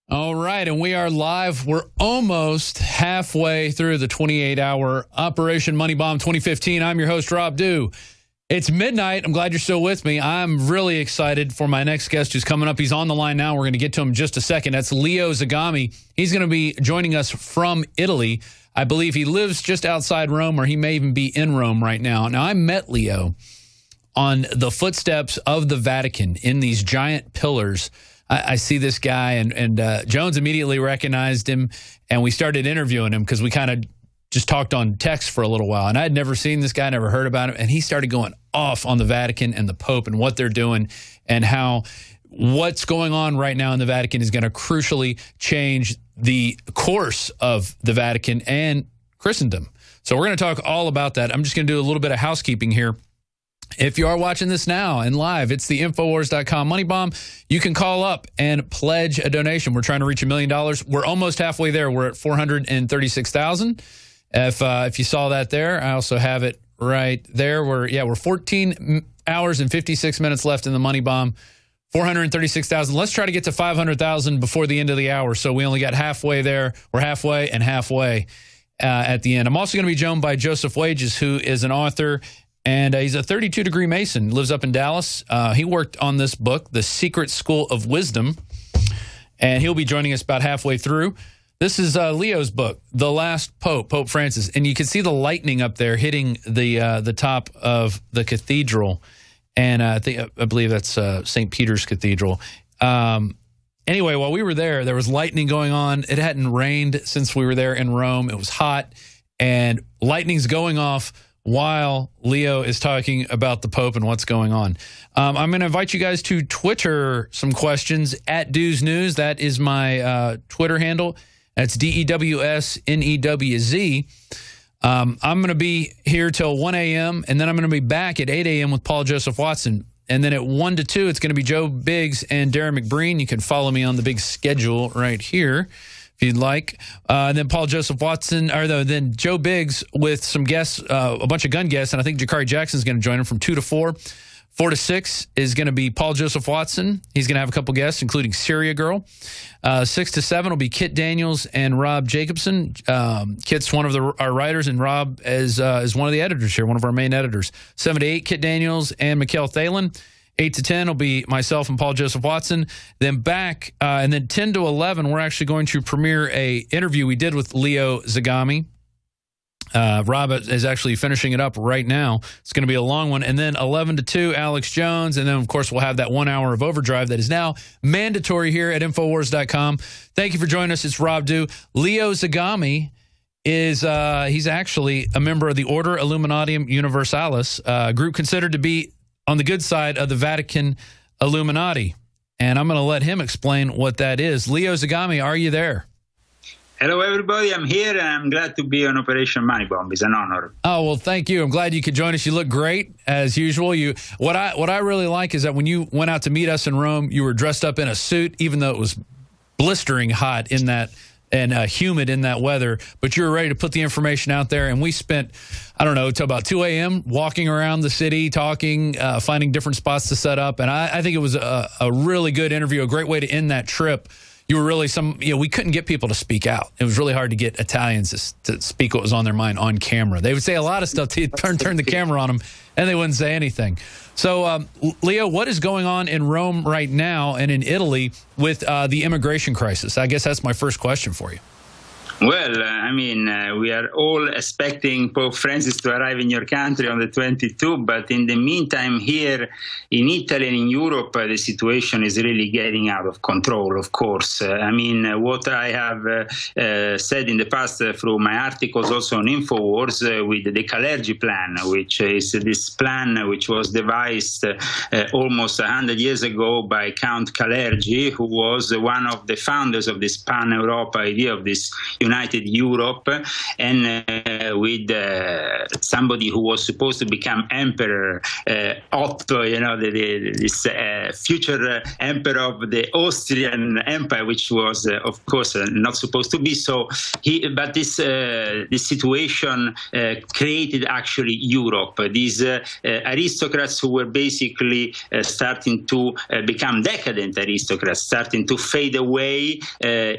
All right, and we are live. We're almost halfway through the 28-hour Operation Money Bomb 2015. I'm your host, Rob Dew. It's midnight. I'm glad you're still with me. I'm really excited for my next guest who's coming up. He's on the line now. We're going to get to him in just a second. That's Leo Zagami. He's going to be joining us from Italy. I believe he lives just outside Rome, or he may even be in Rome right now. Now, I met Leo on the footsteps of the Vatican in these giant pillars. I see this guy, and Jones immediately recognized him, and we started interviewing him because we kind of just talked on text for a little while. And I had never seen this guy, never heard about him, and he started going off on the Vatican and the Pope and what they're doing and how what's going on right now in the Vatican is going to crucially change the course of the Vatican and Christendom. So we're going to talk all about that. I'm just going to do a little bit of housekeeping here. If you are watching this now and live, it's the Infowars.com Money Bomb. You can call up and pledge a donation. We're trying to reach $1 million. We're almost halfway there. We're at 436,000. If you saw that there, I also have it right there. We're 14 hours and 56 minutes left in the Money Bomb. 436,000. Let's try to get to 500,000 before the end of the hour. So we only got halfway there. We're halfway and halfway at the end. I'm also going to be joined by Joseph Wages, who is an author. And he's a 32-degree Mason, lives up in Dallas. He worked on this book, The Secret School of Wisdom, and he'll be joining us about halfway through. This is Leo's book, The Last Pope, Pope Francis. And you can see the lightning up there hitting the top of the cathedral. And I believe that's St. Peter's Cathedral. Anyway, while we were there was lightning going on. It hadn't rained since we were there in Rome. It was hot, and lightning's going off while Leo is talking about the Pope and what's going on. I'm going to invite you guys to Twitter some questions at Dews News. That is my Twitter handle. That's DEWSNEWZ. I'm going to be here till 1 a.m., and then I'm going to be back at 8 a.m. with Paul Joseph Watson. And then at 1 to 2, it's going to be Joe Biggs and Darren McBreen. You can follow me on the big schedule right here if you'd like. And then Paul Joseph Watson, then Joe Biggs with some guests, a bunch of gun guests, and I think Jakari Jackson's going to join him from 2 to 4. 4 to 6 is going to be Paul Joseph Watson. He's going to have a couple guests, including Syria Girl. 6 to 7 will be Kit Daniels and Rob Jacobson. Kit's one of our writers, and Rob is one of the editors here, one of our main editors. 7 to 8, Kit Daniels and Mikhail Thalen. 8 to 10 will be myself and Paul Joseph Watson. Then back, and then 10 to 11, we're actually going to premiere a interview we did with Leo Zagami. Rob is actually finishing it up right now. It's going to be a long one. And then 11 to 2, Alex Jones. And then, of course, we'll have that 1 hour of overdrive that is now mandatory here at Infowars.com. Thank you for joining us. It's Rob Dew. Leo Zagami is he's actually a member of the Order Illuminatium Universalis, a group considered to be on the good side of the Vatican Illuminati. And I'm going to let him explain what that is. Leo Zagami, are you there? Hello, everybody. I'm here, and I'm glad to be on Operation Money Bomb. It's an honor. Oh, well, thank you. I'm glad you could join us. You look great, as usual. What I really like is that when you went out to meet us in Rome, you were dressed up in a suit, even though it was blistering hot in that and humid in that weather, but you were ready to put the information out there. And we spent, I don't know, till about 2 a.m. walking around the city, talking, finding different spots to set up. And I think it was a really good interview, a great way to end that trip. You were really we couldn't get people to speak out. It was really hard to get Italians to speak what was on their mind on camera. They would say a lot of stuff to turn the camera on them, and they wouldn't say anything. So, Leo, what is going on in Rome right now and in Italy with the immigration crisis? I guess that's my first question for you. Well, we are all expecting Pope Francis to arrive in your country on the 22nd, but in the meantime, here in Italy and in Europe, the situation is really getting out of control, of course. What I have said in the past through my articles also on Infowars with the Calergi plan, which is this plan which was devised almost 100 years ago by Count Calergi, who was one of the founders of this pan-Europa idea of this united Europe, and with somebody who was supposed to become emperor, Otto, this future emperor of the Austrian Empire, which was, of course, not supposed to be. So but this situation created actually Europe. These aristocrats who were basically starting to become decadent aristocrats, starting to fade away.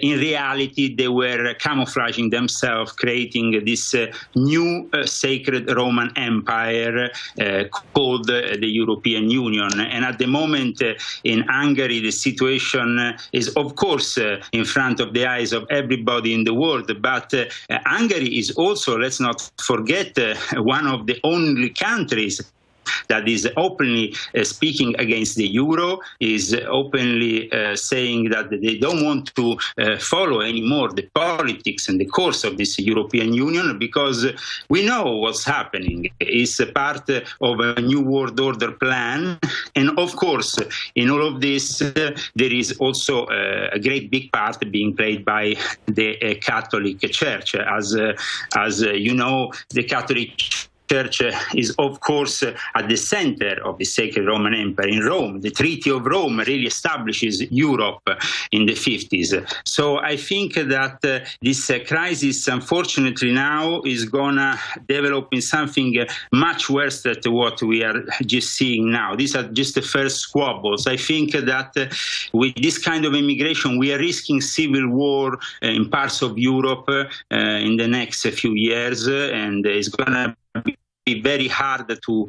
In reality, they were camouflaging themselves, creating this new sacred Roman Empire called the European Union. And at the moment in Hungary, the situation is, of course, in front of the eyes of everybody in the world. But Hungary is also, let's not forget, one of the only countries that is openly speaking against the euro, is openly saying that they don't want to follow anymore the politics and the course of this European Union, because we know what's happening. It's a part of a new world order plan. And of course, in all of this, there is also a great big part being played by the Catholic Church. As you know, the Catholic Church is, of course, at the center of the sacred Roman Empire in Rome. The Treaty of Rome really establishes Europe in the 50s. So I think that this crisis, unfortunately, now is going to develop in something much worse than what we are just seeing now. These are just the first squabbles. I think that with this kind of immigration, we are risking civil war in parts of Europe in the next few years, and it's going to be very hard to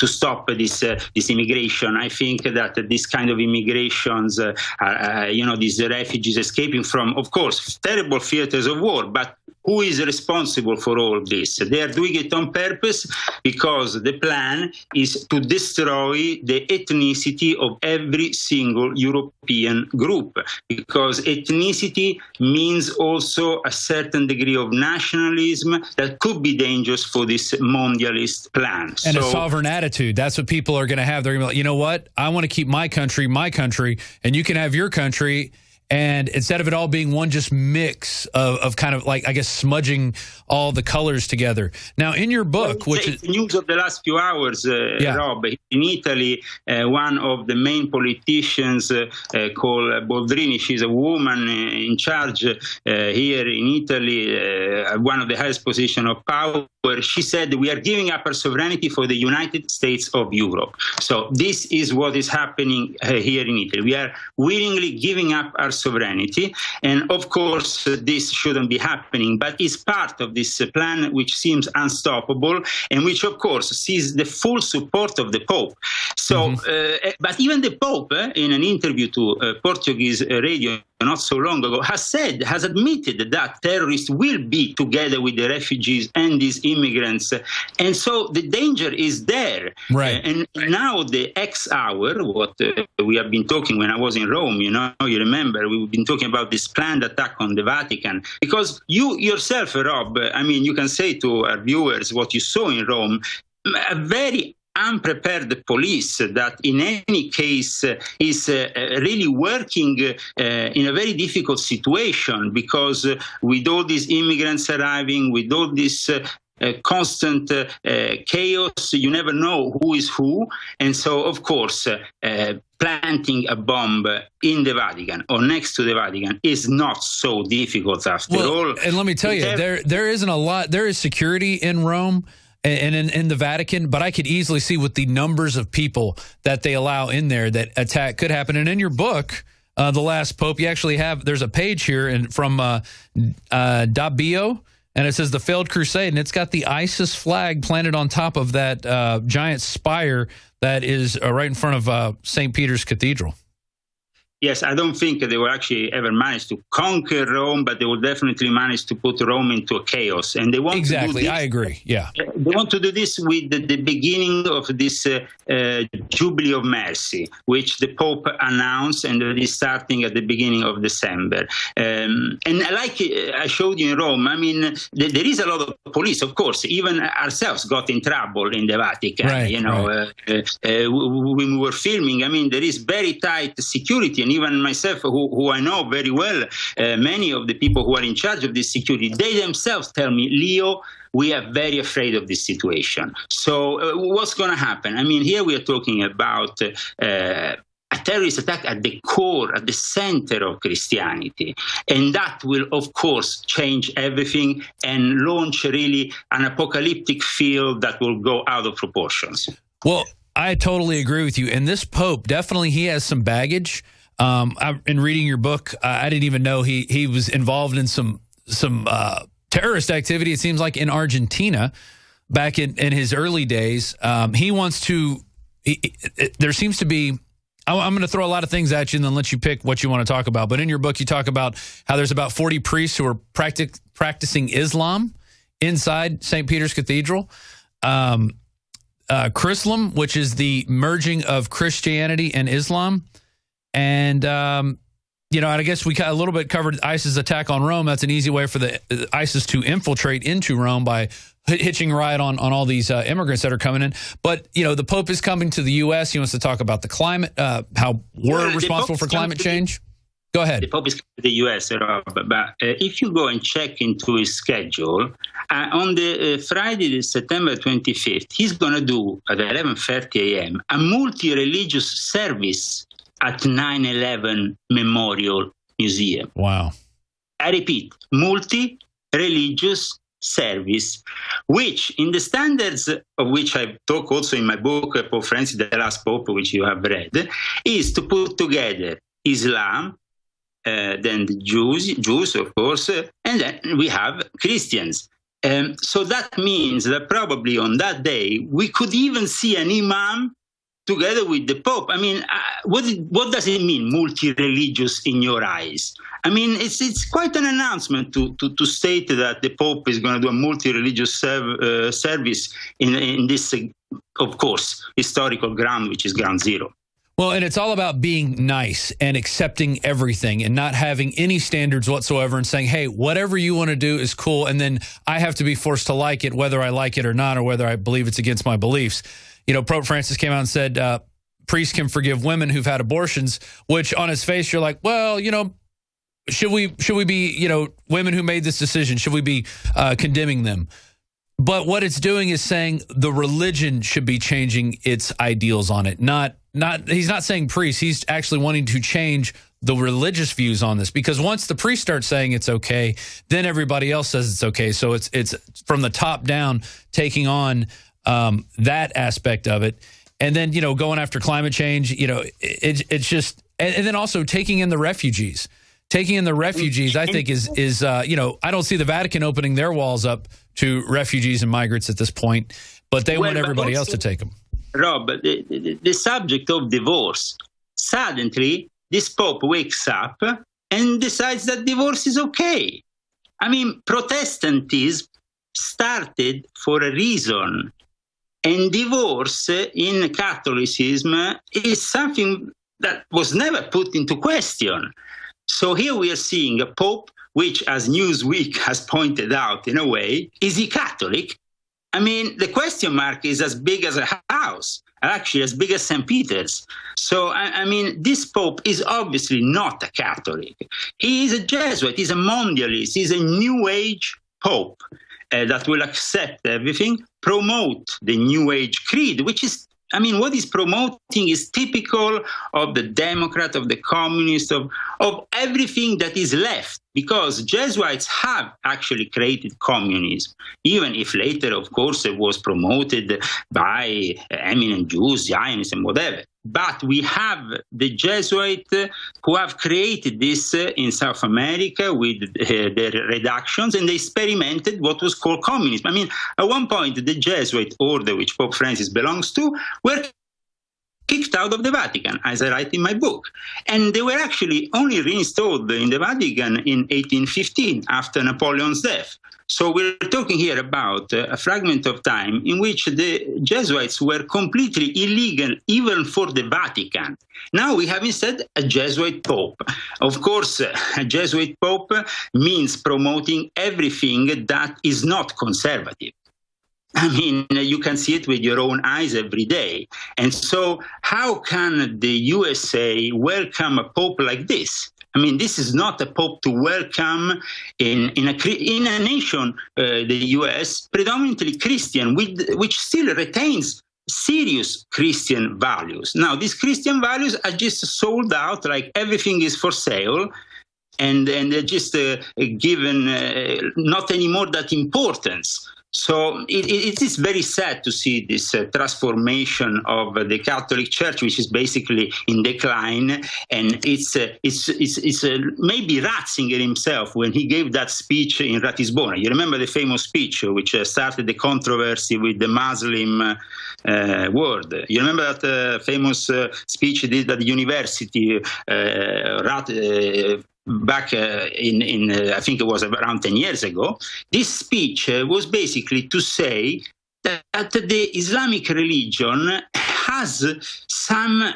stop this immigration. I think that this kind of immigrations, these refugees escaping from, of course, terrible theaters of war, but who is responsible for all this? They are doing it on purpose because the plan is to destroy the ethnicity of every single European group, because ethnicity means also a certain degree of nationalism that could be dangerous for this mondialist plan. And a sovereign attitude. That's what people are going to have. They're going to be like, you know what? I want to keep my country, and you can have your country. And instead of it all being one just mix of kind of like, I guess, smudging all the colors together. Now, in your book, which is news of the last few hours, Rob, in Italy, one of the main politicians called Boldrini, she's a woman in charge here in Italy, one of the highest positions of power. She said, we are giving up our sovereignty for the United States of Europe. So this is what is happening here in Italy. We are willingly giving up our sovereignty. And of course, this shouldn't be happening, but it's part of this plan which seems unstoppable and which, of course, sees the full support of the Pope. So, but even the Pope, in an interview to Portuguese radio not so long ago, has admitted that terrorists will be together with the refugees and these immigrants. And so the danger is there. Right. And now the X hour, what we have been talking when I was in Rome, you remember, we've been talking about this planned attack on the Vatican. Because you yourself, Rob, I mean, you can say to our viewers what you saw in Rome, a very unprepared police that in any case is really working in a very difficult situation, because with all these immigrants arriving, with all this constant chaos, you never know who is who. And so, of course, planting a bomb in the Vatican or next to the Vatican is not so difficult after all. And let me tell you, there isn't a lot. There is security in Rome and in the Vatican, but I could easily see with the numbers of people that they allow in there that attack could happen. And in your book, The Last Pope, you actually have, there's a page here from Dabio, and it says The Failed Crusade, and it's got the ISIS flag planted on top of that giant spire that is right in front of St. Peter's Cathedral. Yes, I don't think they will actually ever manage to conquer Rome, but they will definitely manage to put Rome into a chaos. And they want to do this, I agree. Yeah, they want to do this with the beginning of this Jubilee of Mercy, which the Pope announced, and it is starting at the beginning of December. And like I showed you in Rome, I mean, there is a lot of police, of course. Even ourselves got in trouble in the Vatican. Right, when we were filming, I mean, there is very tight security. and even myself, who I know very well, many of the people who are in charge of this security, they themselves tell me, Leo, we are very afraid of this situation. So what's going to happen? I mean, here we are talking about a terrorist attack at the core, at the center of Christianity. And that will, of course, change everything and launch really an apocalyptic field that will go out of proportions. Well, I totally agree with you. And this Pope, definitely he has some baggage. In reading your book, I didn't even know he was involved in some terrorist activity, it seems like, in Argentina back in his early days. He wants to, there seems to be, I'm going to throw a lot of things at you and then let you pick what you want to talk about. But in your book, you talk about how there's about 40 priests who are practicing Islam inside St. Peter's Cathedral. Chrislam, which is the merging of Christianity and Islam. And, you know, I guess we a little bit covered ISIS attack on Rome. That's an easy way for the ISIS to infiltrate into Rome by hitching a ride on all these immigrants that are coming in. But, you know, the Pope is coming to the U.S. He wants to talk about the climate, how we're responsible for climate change. Go ahead. The Pope is coming to the U.S., Rob, but if you go and check into his schedule, on the Friday, September 25th, he's going to do at 11:30 a.m. a multi-religious service at 9/11 Memorial Museum. Wow. I repeat, multi-religious service, which in the standards of which I talk also in my book, Pope Francis, the Last Pope, which you have read, is to put together Islam, then the Jews, of course, and then we have Christians. So that means that probably on that day, we could even see an imam together with the Pope. I mean, what does it mean, multi-religious in your eyes? I mean, it's quite an announcement to state that the Pope is going to do a multi-religious service in this, of course, historical ground, which is ground zero. Well, and it's all about being nice and accepting everything and not having any standards whatsoever and saying, hey, whatever you want to do is cool, and then I have to be forced to like it, whether I like it or not, or whether I believe it's against my beliefs. You know, Pope Francis came out and said priests can forgive women who've had abortions, which on its face you're like, well, you know, should we be, you know, women who made this decision, should we be condemning them? But what it's doing is saying the religion should be changing its ideals on it. He's not saying priests. He's actually wanting to change the religious views on this, because once the priest starts saying it's okay, then everybody else says it's okay. So it's from the top down taking on that aspect of it. And then, you know, going after climate change, you know, it's just, and then also taking in the refugees. Taking in the refugees, I think, is you know, I don't see the Vatican opening their walls up to refugees and migrants at this point, but they want everybody else to take them. Rob, the subject of divorce, suddenly this Pope wakes up and decides that divorce is okay. I mean, Protestantism started for a reason, and divorce in Catholicism is something that was never put into question. So here we are seeing a Pope, which, as Newsweek has pointed out in a way, is he Catholic? I mean, the question mark is as big as a house, actually as big as St. Peter's. So, I mean, this Pope is obviously not a Catholic. He is a Jesuit, he's a mondialist, he's a New Age Pope that will accept everything, promote the New Age creed, which is, I mean, what he's promoting is typical of the Democrat, of the communist, of everything that is left, because Jesuits have actually created communism, even if later, of course, it was promoted by eminent Jews, Zionists, and whatever. But we have the Jesuits who have created this in South America with their redactions, and they experimented what was called communism. I mean, at one point, the Jesuit order, which Pope Francis belongs to, were kicked out of the Vatican, as I write in my book. And they were actually only reinstalled in the Vatican in 1815, after Napoleon's death. So we're talking here about a fragment of time in which the Jesuits were completely illegal, even for the Vatican. Now we have instead a Jesuit Pope. Of course, a Jesuit Pope means promoting everything that is not conservative. I mean, you can see it with your own eyes every day. And so how can the USA welcome a pope like this? I mean, this is not a pope to welcome in a nation, the U.S., predominantly Christian, which still retains serious Christian values. Now, these Christian values are just sold out, like everything is for sale, and they're just given not anymore that importance. So it is very sad to see this transformation of the Catholic Church, which is basically in decline. And it's maybe Ratzinger himself, when he gave that speech in Ratisbona. You remember the famous speech which started the controversy with the Muslim world. You remember that famous speech he did at the university, back in I think it was around 10 years ago. This speech was basically to say that the Islamic religion has some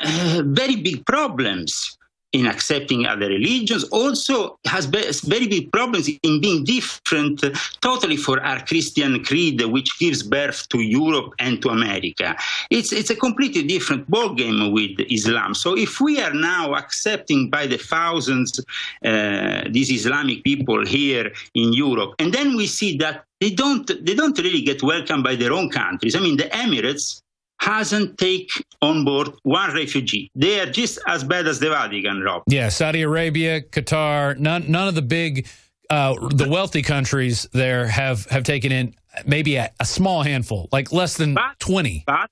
very big problems in accepting other religions, also has very big problems in being different totally for our Christian creed, which gives birth to Europe and to America. It's a completely different ballgame with Islam. So if we are now accepting by the thousands these Islamic people here in Europe, and then we see that they don't really get welcomed by their own countries. I mean, the Emirates hasn't taken on board one refugee. They are just as bad as the Vatican, Rob. Yeah, Saudi Arabia, Qatar, none of the big, the wealthy countries there have taken in maybe a small handful, like less than 20. But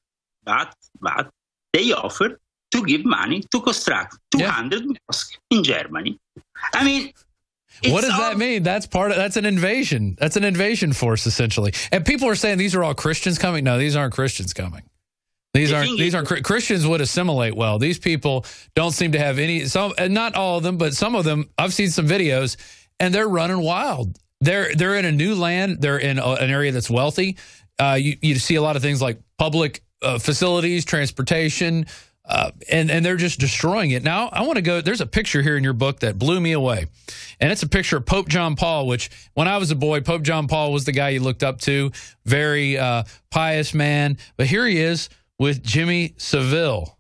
they offer to give money to construct 200 mosques in Germany. I mean, what does that mean? That's an invasion. That's an invasion force, essentially. And people are saying these are all Christians coming. No, these aren't Christians coming. These aren't Christians would assimilate well. These people don't seem to have any, not all of them, but some of them. I've seen some videos, and they're running wild. They're in a new land. They're in an area that's wealthy. You see a lot of things like public facilities, transportation, and they're just destroying it. Now, I want to go, there's a picture here in your book that blew me away, and it's a picture of Pope John Paul, which when I was a boy, Pope John Paul was the guy you looked up to, very pious man. But here he is with Jimmy Savile.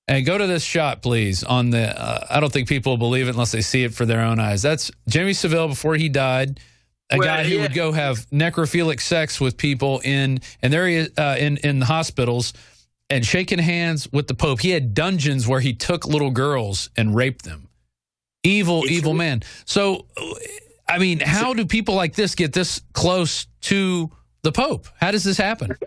And go to this shot, please, on the, I don't think people will believe it unless they see it for their own eyes. That's Jimmy Savile before he died, a guy who would go have necrophilic sex with people in hospitals and shaking hands with the Pope. He had dungeons where he took little girls and raped them. Evil man. So, I mean, how do people like this get this close to the Pope? How does this happen?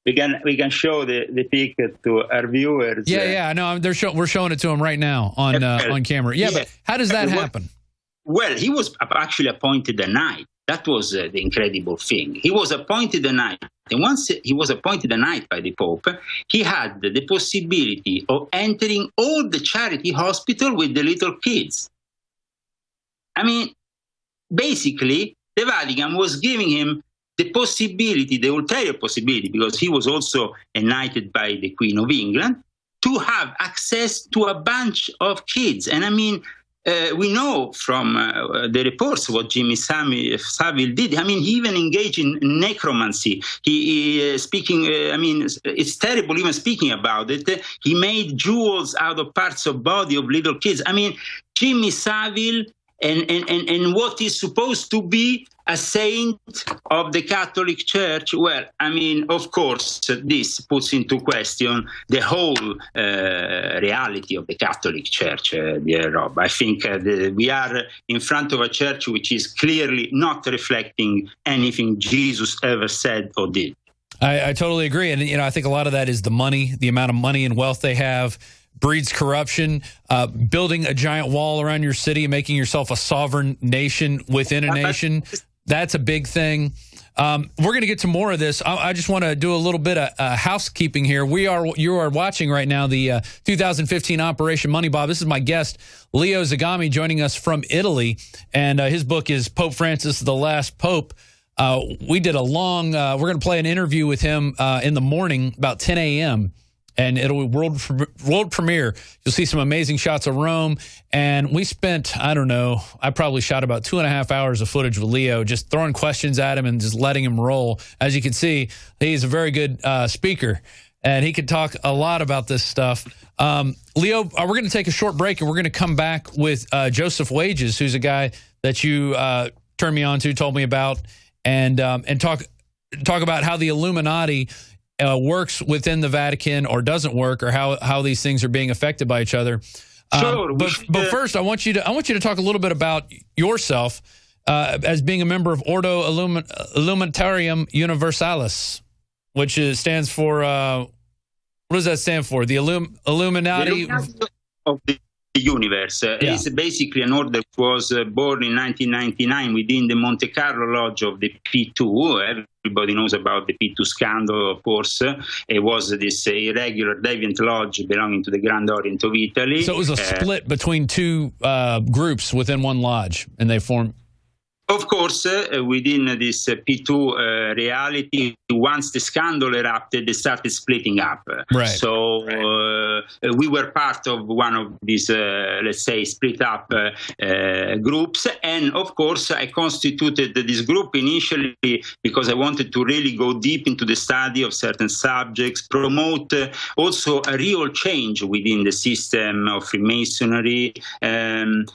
We can show the pic to our viewers. Yeah, I know. We're showing it to them right now on camera. Yeah, but how does that happen? Well, he was actually appointed a knight. That was the incredible thing. He was appointed a knight. And once he was appointed a knight by the Pope, he had the possibility of entering all the charity hospital with the little kids. I mean, basically, the Vatican was giving him the possibility, the ulterior possibility, because he was also knighted by the Queen of England, to have access to a bunch of kids. And I mean, we know from the reports what Jimmy Savile did. I mean, he even engaged in necromancy. He speaking, I mean, it's terrible even speaking about it. He made jewels out of parts of body of little kids. I mean, Jimmy Savile and what is supposed to be a saint of the Catholic Church, well, I mean, of course, this puts into question the whole reality of the Catholic Church, dear Rob. I think we are in front of a church which is clearly not reflecting anything Jesus ever said or did. I totally agree. And, I think a lot of that is the money, the amount of money and wealth they have breeds corruption. Building a giant wall around your city, making yourself a sovereign nation within a nation. That's a big thing. We're going to get to more of this. I just want to do a little bit of housekeeping here. You are watching right now the 2015 Operation Money Bob. This is my guest, Leo Zagami, joining us from Italy, and his book is Pope Francis, the Last Pope. We did a long, we're going to play an interview with him in the morning, about 10 a.m., and it'll be world premiere. You'll see some amazing shots of Rome. And we spent, I don't know, I probably shot about 2.5 hours of footage with Leo, just throwing questions at him and just letting him roll. As you can see, he's a very good speaker, and he can talk a lot about this stuff. Leo, we're going to take a short break, and we're going to come back with Joseph Wages, who's a guy that you turned me on to, told me about, and talk about how the Illuminati works within the Vatican or doesn't work, or how these things are being affected by each other. Sure. But first, I want you to talk a little bit about yourself as being a member of Ordo Illuminatarium Universalis, which stands for what does that stand for? The Illuminati of the universe. It's basically an order that was born in 1999 within the Monte Carlo Lodge of the P2. Everybody knows about the P2 scandal, of course. It was this irregular deviant lodge belonging to the Grand Orient of Italy. So it was a split between two groups within one lodge, and they formed. Of course, within this P2 reality, once the scandal erupted, they started splitting up. Right. So we were part of one of these, let's say, split up groups. And of course, I constituted this group initially because I wanted to really go deep into the study of certain subjects, promote also a real change within the system of Freemasonry,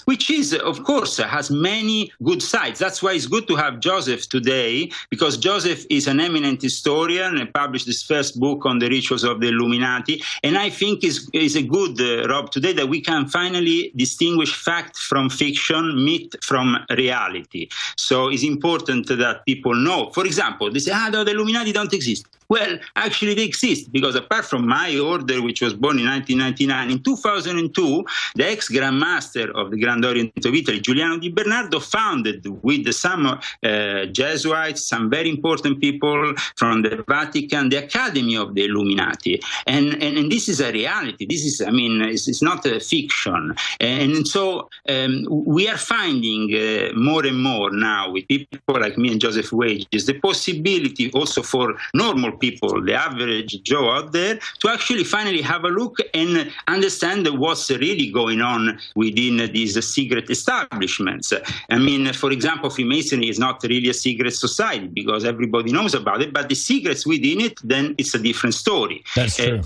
which is, of course, has many good sides. That's why it's good to have Joseph today, because Joseph is an eminent historian and published his first book on the rituals of the Illuminati. And I think is a good, Rob, today that we can finally distinguish fact from fiction, myth from reality. So it's important that people know. For example, they say, the Illuminati don't exist. Well, actually they exist, because apart from my order, which was born in 1999, in 2002, the ex-Grand Master of the Grand Orient of Italy, Giuliano Di Bernardo, founded with some Jesuits, some very important people from the Vatican, the Academy of the Illuminati. And this is a reality. This is, I mean, it's not a fiction. And so we are finding more and more now with people like me and Joseph Wages, the possibility also for normal people, the average Joe out there, to actually finally have a look and understand what's really going on within these secret establishments. I mean, for example, Freemasonry is not really a secret society because everybody knows about it, but the secrets within it, then it's a different story. That's true.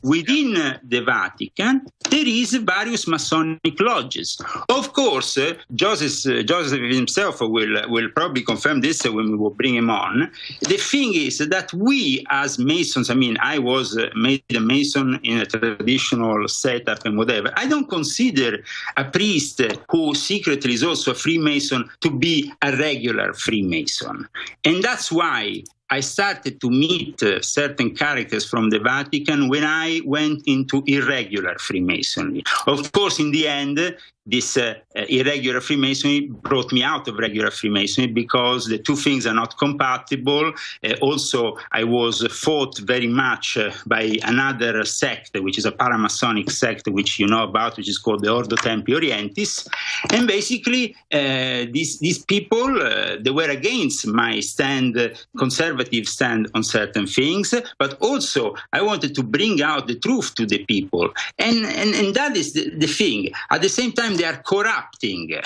Within the Vatican, there is various Masonic lodges. Of course, Joseph himself will probably confirm this when we will bring him on. The thing is that we as Masons, I mean, I was made a Mason in a traditional setup and whatever. I don't consider a priest who secretly is also a Freemason to be a regular Freemason. And that's why I started to meet certain characters from the Vatican when I went into irregular Freemasonry. Of course, in the end, this irregular Freemasonry brought me out of regular Freemasonry because the two things are not compatible. Also, I was fought very much by another sect, which is a paramasonic sect, which you know about, which is called the Ordo Templi Orientis. And basically, these people, they were against my conservative stand on certain things, but also I wanted to bring out the truth to the people. And that is the thing. At the same time, they are corrupting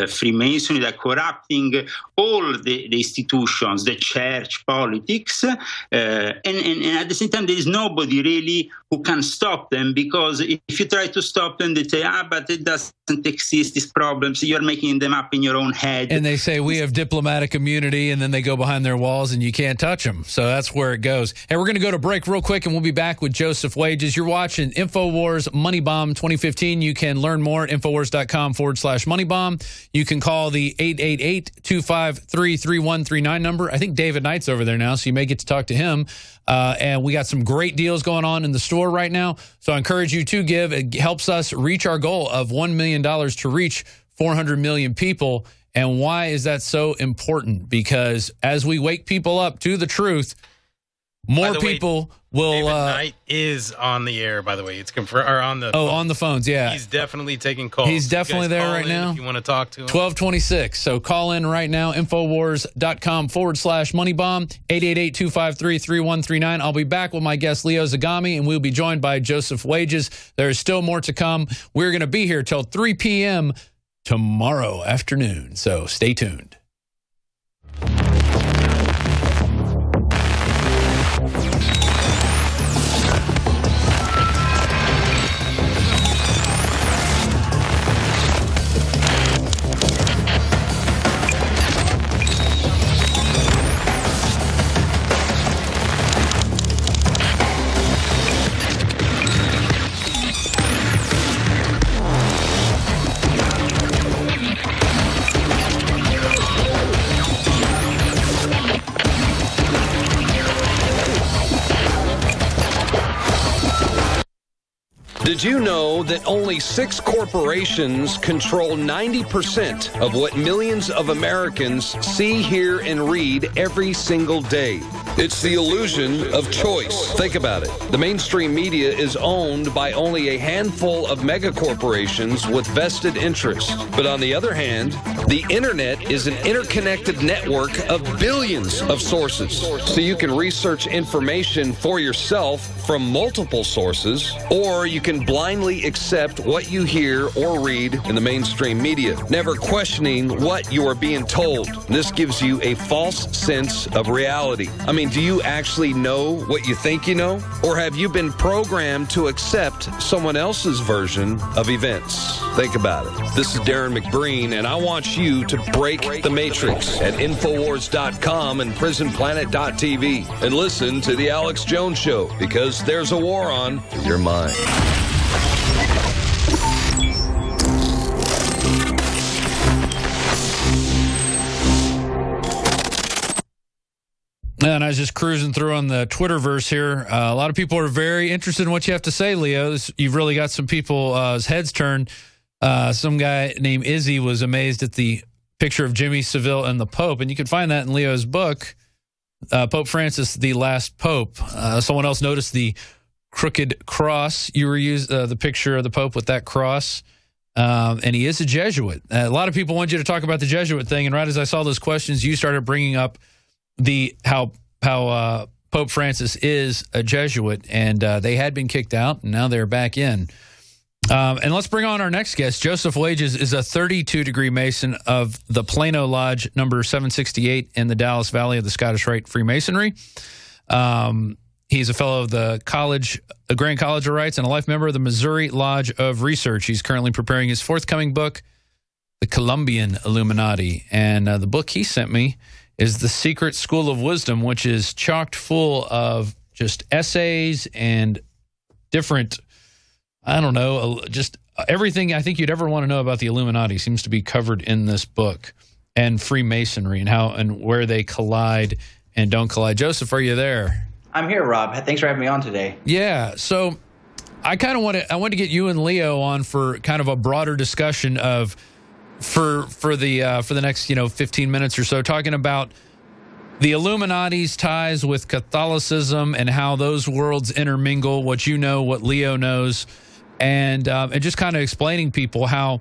Freemasonry, they're corrupting all the institutions, the church, politics, and at the same time, there is nobody really who can stop them, because if you try to stop them, they say, but it doesn't exist, these problems, you're making them up in your own head. And they say, we have diplomatic immunity, and then they go behind their walls and you can't touch them. So that's where it goes. Hey, we're going to go to break real quick, and we'll be back with Joseph Wages. You're watching Infowars Money Bomb 2015. You can learn more at Infowars.com/moneybomb. You can call the 888-253-3139 number. I think David Knight's over there now, so you may get to talk to him. And we got some great deals going on in the store right now. So I encourage you to give. It helps us reach our goal of $1 million to reach 400 million people. And why is that so important? Because as we wake people up to the truth, More people will. David Knight is on the air, by the way. It's confirmed, or on the on the phones. Yeah, he's definitely taking calls. He's definitely there right now. If you want to talk to him, 1226. So call in right now. Infowars.com/moneybomb 888-253-3139. I'll be back with my guest Leo Zagami, and we'll be joined by Joseph Wages. There is still more to come. We're going to be here till 3 p.m. tomorrow afternoon. So stay tuned. Did you know that only 6 corporations control 90% of what millions of Americans see, hear, and read every single day? It's the illusion of choice. Think about it. The mainstream media is owned by only a handful of megacorporations with vested interests. But on the other hand, the internet is an interconnected network of billions of sources. So you can research information for yourself from multiple sources, or you can blindly accept what you hear or read in the mainstream media, never questioning what you are being told. This gives you a false sense of reality. I mean, do you actually know what you think you know? Or have you been programmed to accept someone else's version of events? Think about it. This is Darren McBreen, and I want you to break the matrix at Infowars.com and PrisonPlanet.tv and listen to The Alex Jones Show, because there's a war on with your mind. And I was just cruising through on the Twitterverse here. A lot of people are very interested in what you have to say, Leo. You've really got some people's heads turned. Some guy named Izzy was amazed at the picture of Jimmy Savile and the Pope, and you can find that in Leo's book, Pope Francis, the Last Pope. Someone else noticed the crooked cross. You were the picture of the Pope with that cross, and he is a Jesuit. A lot of people want you to talk about the Jesuit thing, and right as I saw those questions, you started bringing up how Pope Francis is a Jesuit, and they had been kicked out, and now they're back in. And let's bring on our next guest. Joseph Wages is a 32-degree Mason of the Plano Lodge, number 768 in the Dallas Valley of the Scottish Rite Freemasonry. He's a fellow of the Grand College of Rites, and a life member of the Missouri Lodge of Research. He's currently preparing his forthcoming book, The Columbian Illuminati. And the book he sent me is The Secret School of Wisdom, which is chocked full of just essays and different, I don't know, just everything I think you'd ever want to know about the Illuminati seems to be covered in this book, and Freemasonry and how and where they collide and don't collide. Joseph, are you there? I'm here, Rob. Thanks for having me on today. Yeah, so I kind of want to get you and Leo on for kind of a broader discussion of for the next 15 minutes or so, talking about the Illuminati's ties with Catholicism and how those worlds intermingle, what you know, what Leo knows, and just kind of explaining people how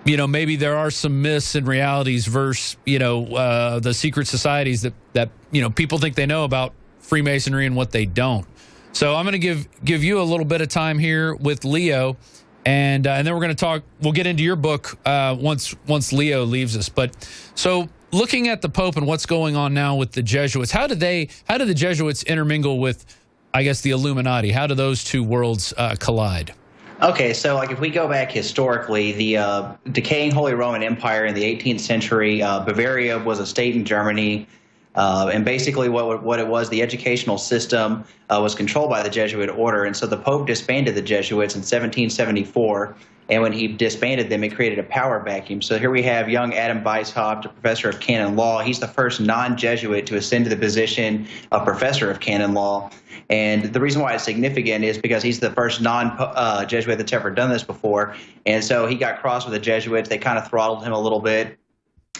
maybe there are some myths and realities versus the secret societies that people think they know about Freemasonry and what they don't. So I'm going to give you a little bit of time here with Leo, and then we're going to talk. We'll get into your book once Leo leaves us. But so looking at the Pope and what's going on now with the Jesuits, how do the Jesuits intermingle with, I guess, the Illuminati? How do those two worlds collide? Okay, so if we go back historically, the decaying Holy Roman Empire in the 18th century, Bavaria was a state in Germany. And basically what it was, the educational system was controlled by the Jesuit order. And so the Pope disbanded the Jesuits in 1774. And when he disbanded them, it created a power vacuum. So here we have young Adam Weishaupt, a professor of canon law. He's the first non-Jesuit to ascend to the position of professor of canon law. And the reason why it's significant is because he's the first non-Jesuit that's ever done this before. And so he got crossed with the Jesuits. They kind of throttled him a little bit.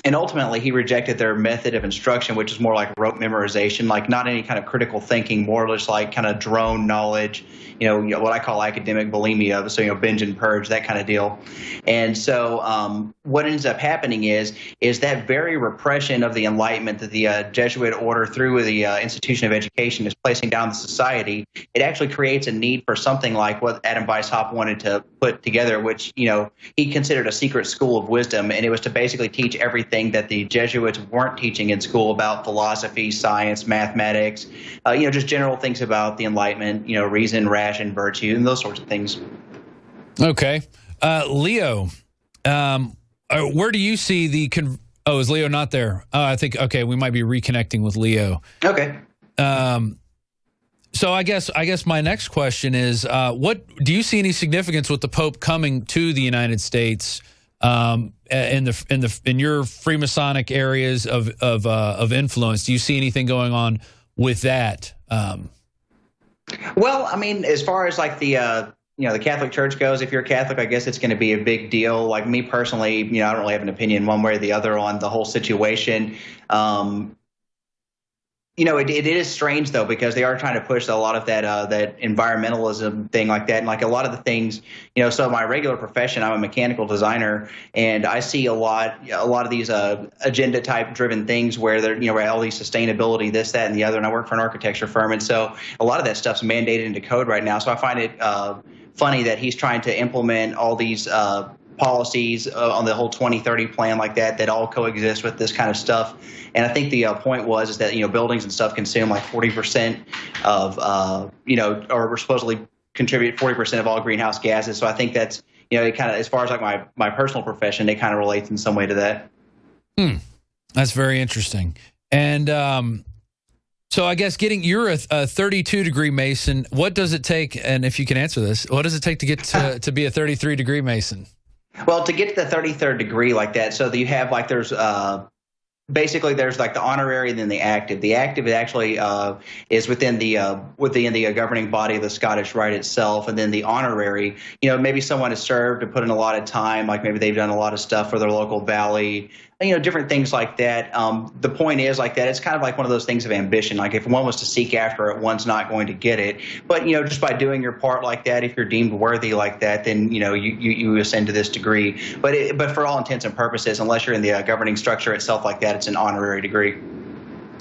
And ultimately, he rejected their method of instruction, which is more like rote memorization, like not any kind of critical thinking, more just like kind of drone knowledge, what I call academic bulimia, so, binge and purge, that kind of deal. And so what ends up happening is that very repression of the Enlightenment that the Jesuit order through the institution of education is placing down the society, it actually creates a need for something like what Adam Weishaupt wanted to put together, which, he considered a secret school of wisdom, and it was to basically teach everything that the Jesuits weren't teaching in school about philosophy, science, mathematics, just general things about the Enlightenment, reason, ration, virtue, and those sorts of things. Okay. Leo, where do you see the... is Leo not there? I think, okay, we might be reconnecting with Leo. Okay. So I guess my next question is, what do you see any significance with the Pope coming to the United States in your Freemasonic areas of influence? Do you see anything going on with that? Well, I mean, as far as like the Catholic Church goes, if you're Catholic, I guess it's going to be a big deal. Like me personally, I don't really have an opinion one way or the other on the whole situation. It is strange, though, because they are trying to push a lot of that environmentalism thing like that. And like a lot of the things, so my regular profession, I'm a mechanical designer, and I see a lot of these agenda type driven things where they're, all these sustainability, this, that, and the other. And I work for an architecture firm. And so a lot of that stuff's mandated into code right now. So I find it funny that he's trying to implement all these policies on the whole 2030 plan like that all coexist with this kind of stuff. And I think the point is that, buildings and stuff consume like 40% of, or supposedly contribute 40% of all greenhouse gases. So I think that's, it kind of, as far as like my personal profession, it kind of relates in some way to that. That's very interesting. And so I guess you're a 32-degree Mason. What does it take, and if you can answer this, what does it take to get to be a 33-degree Mason? Well, to get to the 33rd degree like that, so that you have like there's like the honorary and then the active. The active actually is within the governing body of the Scottish Rite itself, and then the honorary, maybe someone has served and put in a lot of time, like maybe they've done a lot of stuff for their local valley, different things like that. The point is like that it's kind of like one of those things of ambition. Like if one was to seek after it, one's not going to get it. But just by doing your part like that, if you're deemed worthy like that, then you ascend to this degree. But for all intents and purposes, unless you're in the governing structure itself like that, it's an honorary degree.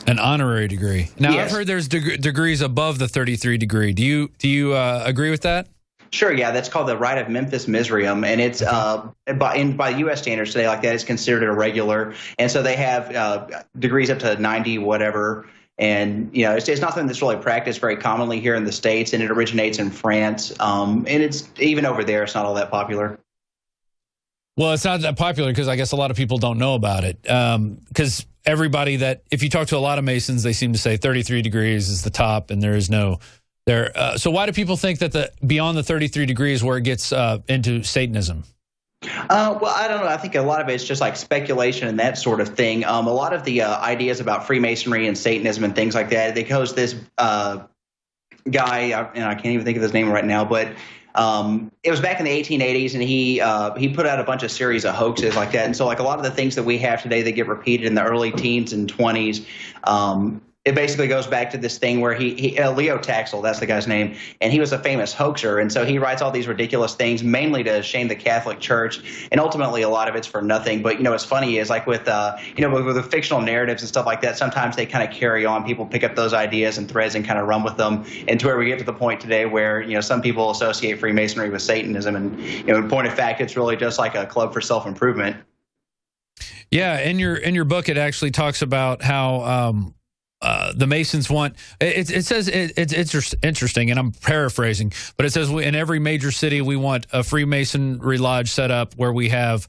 An honorary degree. Now Yes. I've heard there's degrees above the 33 degree. Do you agree with that? Sure, yeah, that's called the Rite of Memphis Misrium, and it's by U.S. standards today, like that, it's considered a regular, and so they have degrees up to 90, whatever, and it's not something that's really practiced very commonly here in the States, and it originates in France, and it's even over there, it's not all that popular. Well, it's not that popular because I guess a lot of people don't know about it. Because everybody if you talk to a lot of Masons, they seem to say 33 degrees is the top, and there is no there. So why do people think that beyond the 33 degrees where it gets into Satanism? Well, I don't know. I think a lot of it's just like speculation and that sort of thing. A lot of the ideas about Freemasonry and Satanism and things like that, it goes this guy, and I can't even think of his name right now, but it was back in the 1880s, and he put out a bunch of series of hoaxes like that. And so like a lot of the things that we have today that get repeated in the early teens and 20s, it basically goes back to this thing where Leo Taxel, that's the guy's name, and he was a famous hoaxer. And so he writes all these ridiculous things, mainly to shame the Catholic Church. And ultimately, a lot of it's for nothing. But, what's funny is like with the fictional narratives and stuff like that, sometimes they kind of carry on. People pick up those ideas and threads and kind of run with them. And to where we get to the point today where, some people associate Freemasonry with Satanism. And, in point of fact, it's really just like a club for self-improvement. Yeah. In your book, it actually talks about how the Masons want, it says it's interesting, and I'm paraphrasing, but it says in every major city we want a Freemasonry lodge set up where we have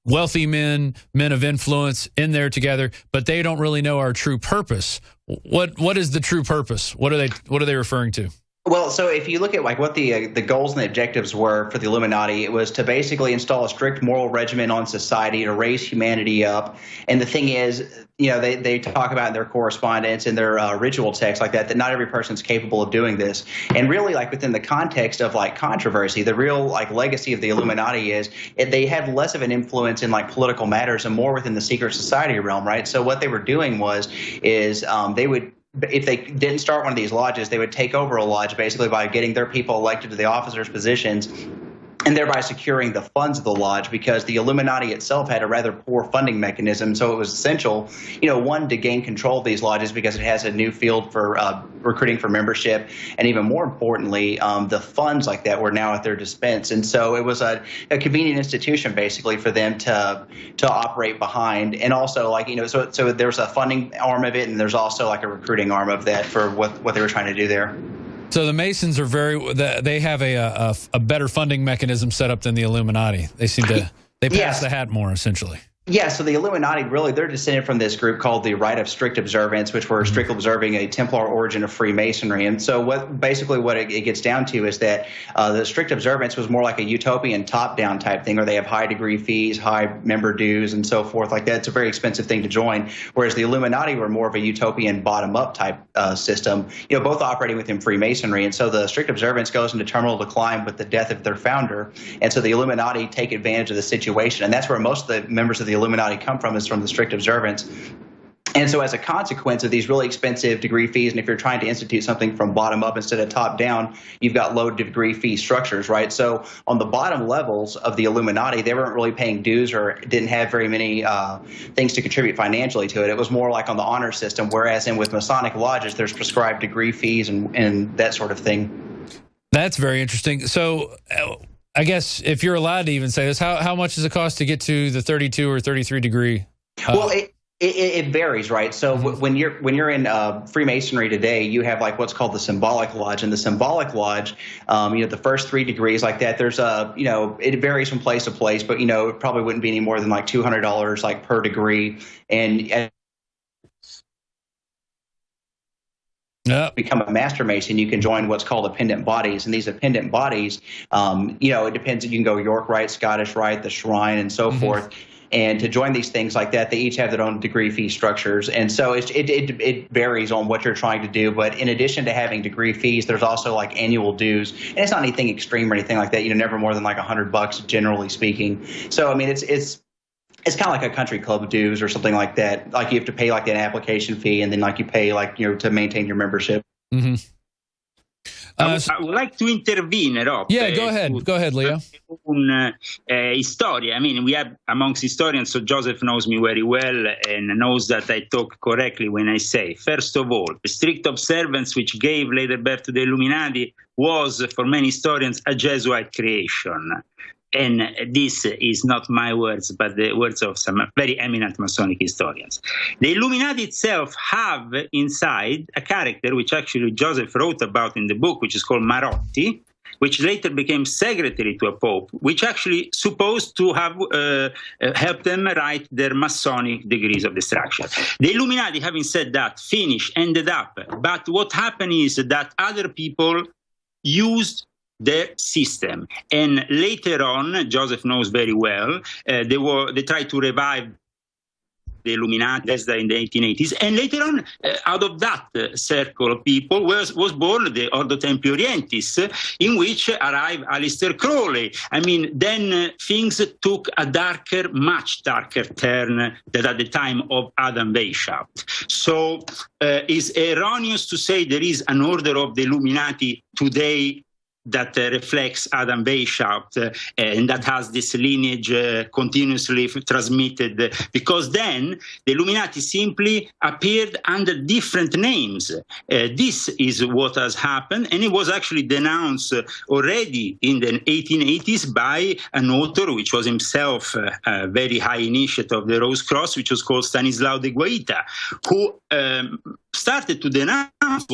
wealthy men of influence in there together, but they don't really know our true purpose. What is the true purpose? What are they referring to? Well, so if you look at like what the goals and the objectives were for the Illuminati, it was to basically install a strict moral regimen on society to raise humanity up. And the thing is, they talk about in their correspondence and their ritual texts like that not every person's capable of doing this. And really, like within the context of like controversy, the real like legacy of the Illuminati is they had less of an influence in like political matters and more within the secret society realm, right? So what they were doing is they would. If they didn't start one of these lodges, they would take over a lodge basically by getting their people elected to the officers' positions and thereby securing the funds of the lodge, because the Illuminati itself had a rather poor funding mechanism. So it was essential, one, to gain control of these lodges because it has a new field for recruiting for membership. And even more importantly, the funds like that were now at their dispense. And so it was a convenient institution basically for them to operate behind. And also so there's a funding arm of it, and there's also like a recruiting arm of that for what they were trying to do there. So the Masons are they have a better funding mechanism set up than the Illuminati. They seem to pass the hat more essentially. Yeah, so the Illuminati, really, they're descended from this group called the Rite of Strict Observance, which were strictly observing a Templar origin of Freemasonry. And so what it gets down to is that the strict observance was more like a utopian top-down type thing, where they have high degree fees, high member dues, and so forth like that. It's a very expensive thing to join, whereas the Illuminati were more of a utopian bottom-up type system, both operating within Freemasonry. And so the strict observance goes into terminal decline with the death of their founder. And so the Illuminati take advantage of the situation. And that's where most of the members of the Illuminati come from, is from the strict observance. And so as a consequence of these really expensive degree fees, and if you're trying to institute something from bottom up instead of top down, you've got low degree fee structures, right? So on the bottom levels of the Illuminati, they weren't really paying dues or didn't have very many things to contribute financially to it. It was more like on the honor system, whereas with Masonic lodges, there's prescribed degree fees and that sort of thing. That's very interesting. So I guess if you're allowed to even say this, how much does it cost to get to the 32 or 33 degree? Well, it varies, right? So when you're in Freemasonry today, you have like what's called the symbolic lodge, and the symbolic lodge, the first 3 degrees like that. There's it varies from place to place, but it probably wouldn't be any more than like $200 like per degree, and become a master mason, you can join what's called appendant bodies. And these appendant bodies, it depends. You can go York Rite, Scottish Rite, the Shrine, and so forth. And to join these things like that, they each have their own degree fee structures. And so it varies on what you're trying to do. But in addition to having degree fees, there's also like annual dues. And it's not anything extreme or anything like that. Never more than like $100, generally speaking. So, I mean, it's kind of like a country club dues or something like that. Like you have to pay like an application fee, and then like you pay like, to maintain your membership. Mm-hmm. I would like to intervene, Rob. Yeah, go ahead. Go ahead, Leo. Historia. I mean, we have amongst historians, so Joseph knows me very well and knows that I talk correctly when I say, first of all, the strict observance which gave later birth to the Illuminati was, for many historians, a Jesuit creation. And this is not my words, but the words of some very eminent Masonic historians. The Illuminati itself have inside a character which actually Joseph wrote about in the book, which is called Marotti, which later became secretary to a pope, which actually supposed to have helped them write their Masonic degrees of destruction. The Illuminati, having said that, ended up. But what happened is that other people used their system. And later on, Joseph knows very well, they tried to revive the Illuminati in the 1880s. And later on, out of that circle of people was born the Ordo Templi Orientis, in which arrived Aleister Crowley. I mean, then things took a much darker turn than at the time of Adam Weishaupt. So it's erroneous to say there is an order of the Illuminati today that reflects Adam Weishaupt and that has this lineage continuously transmitted, because then the Illuminati simply appeared under different names. This is what has happened, and it was actually denounced already in the 1880s by an author which was himself a very high initiate of the Rose Cross, which was called Stanislao de Guaita, who started to denounce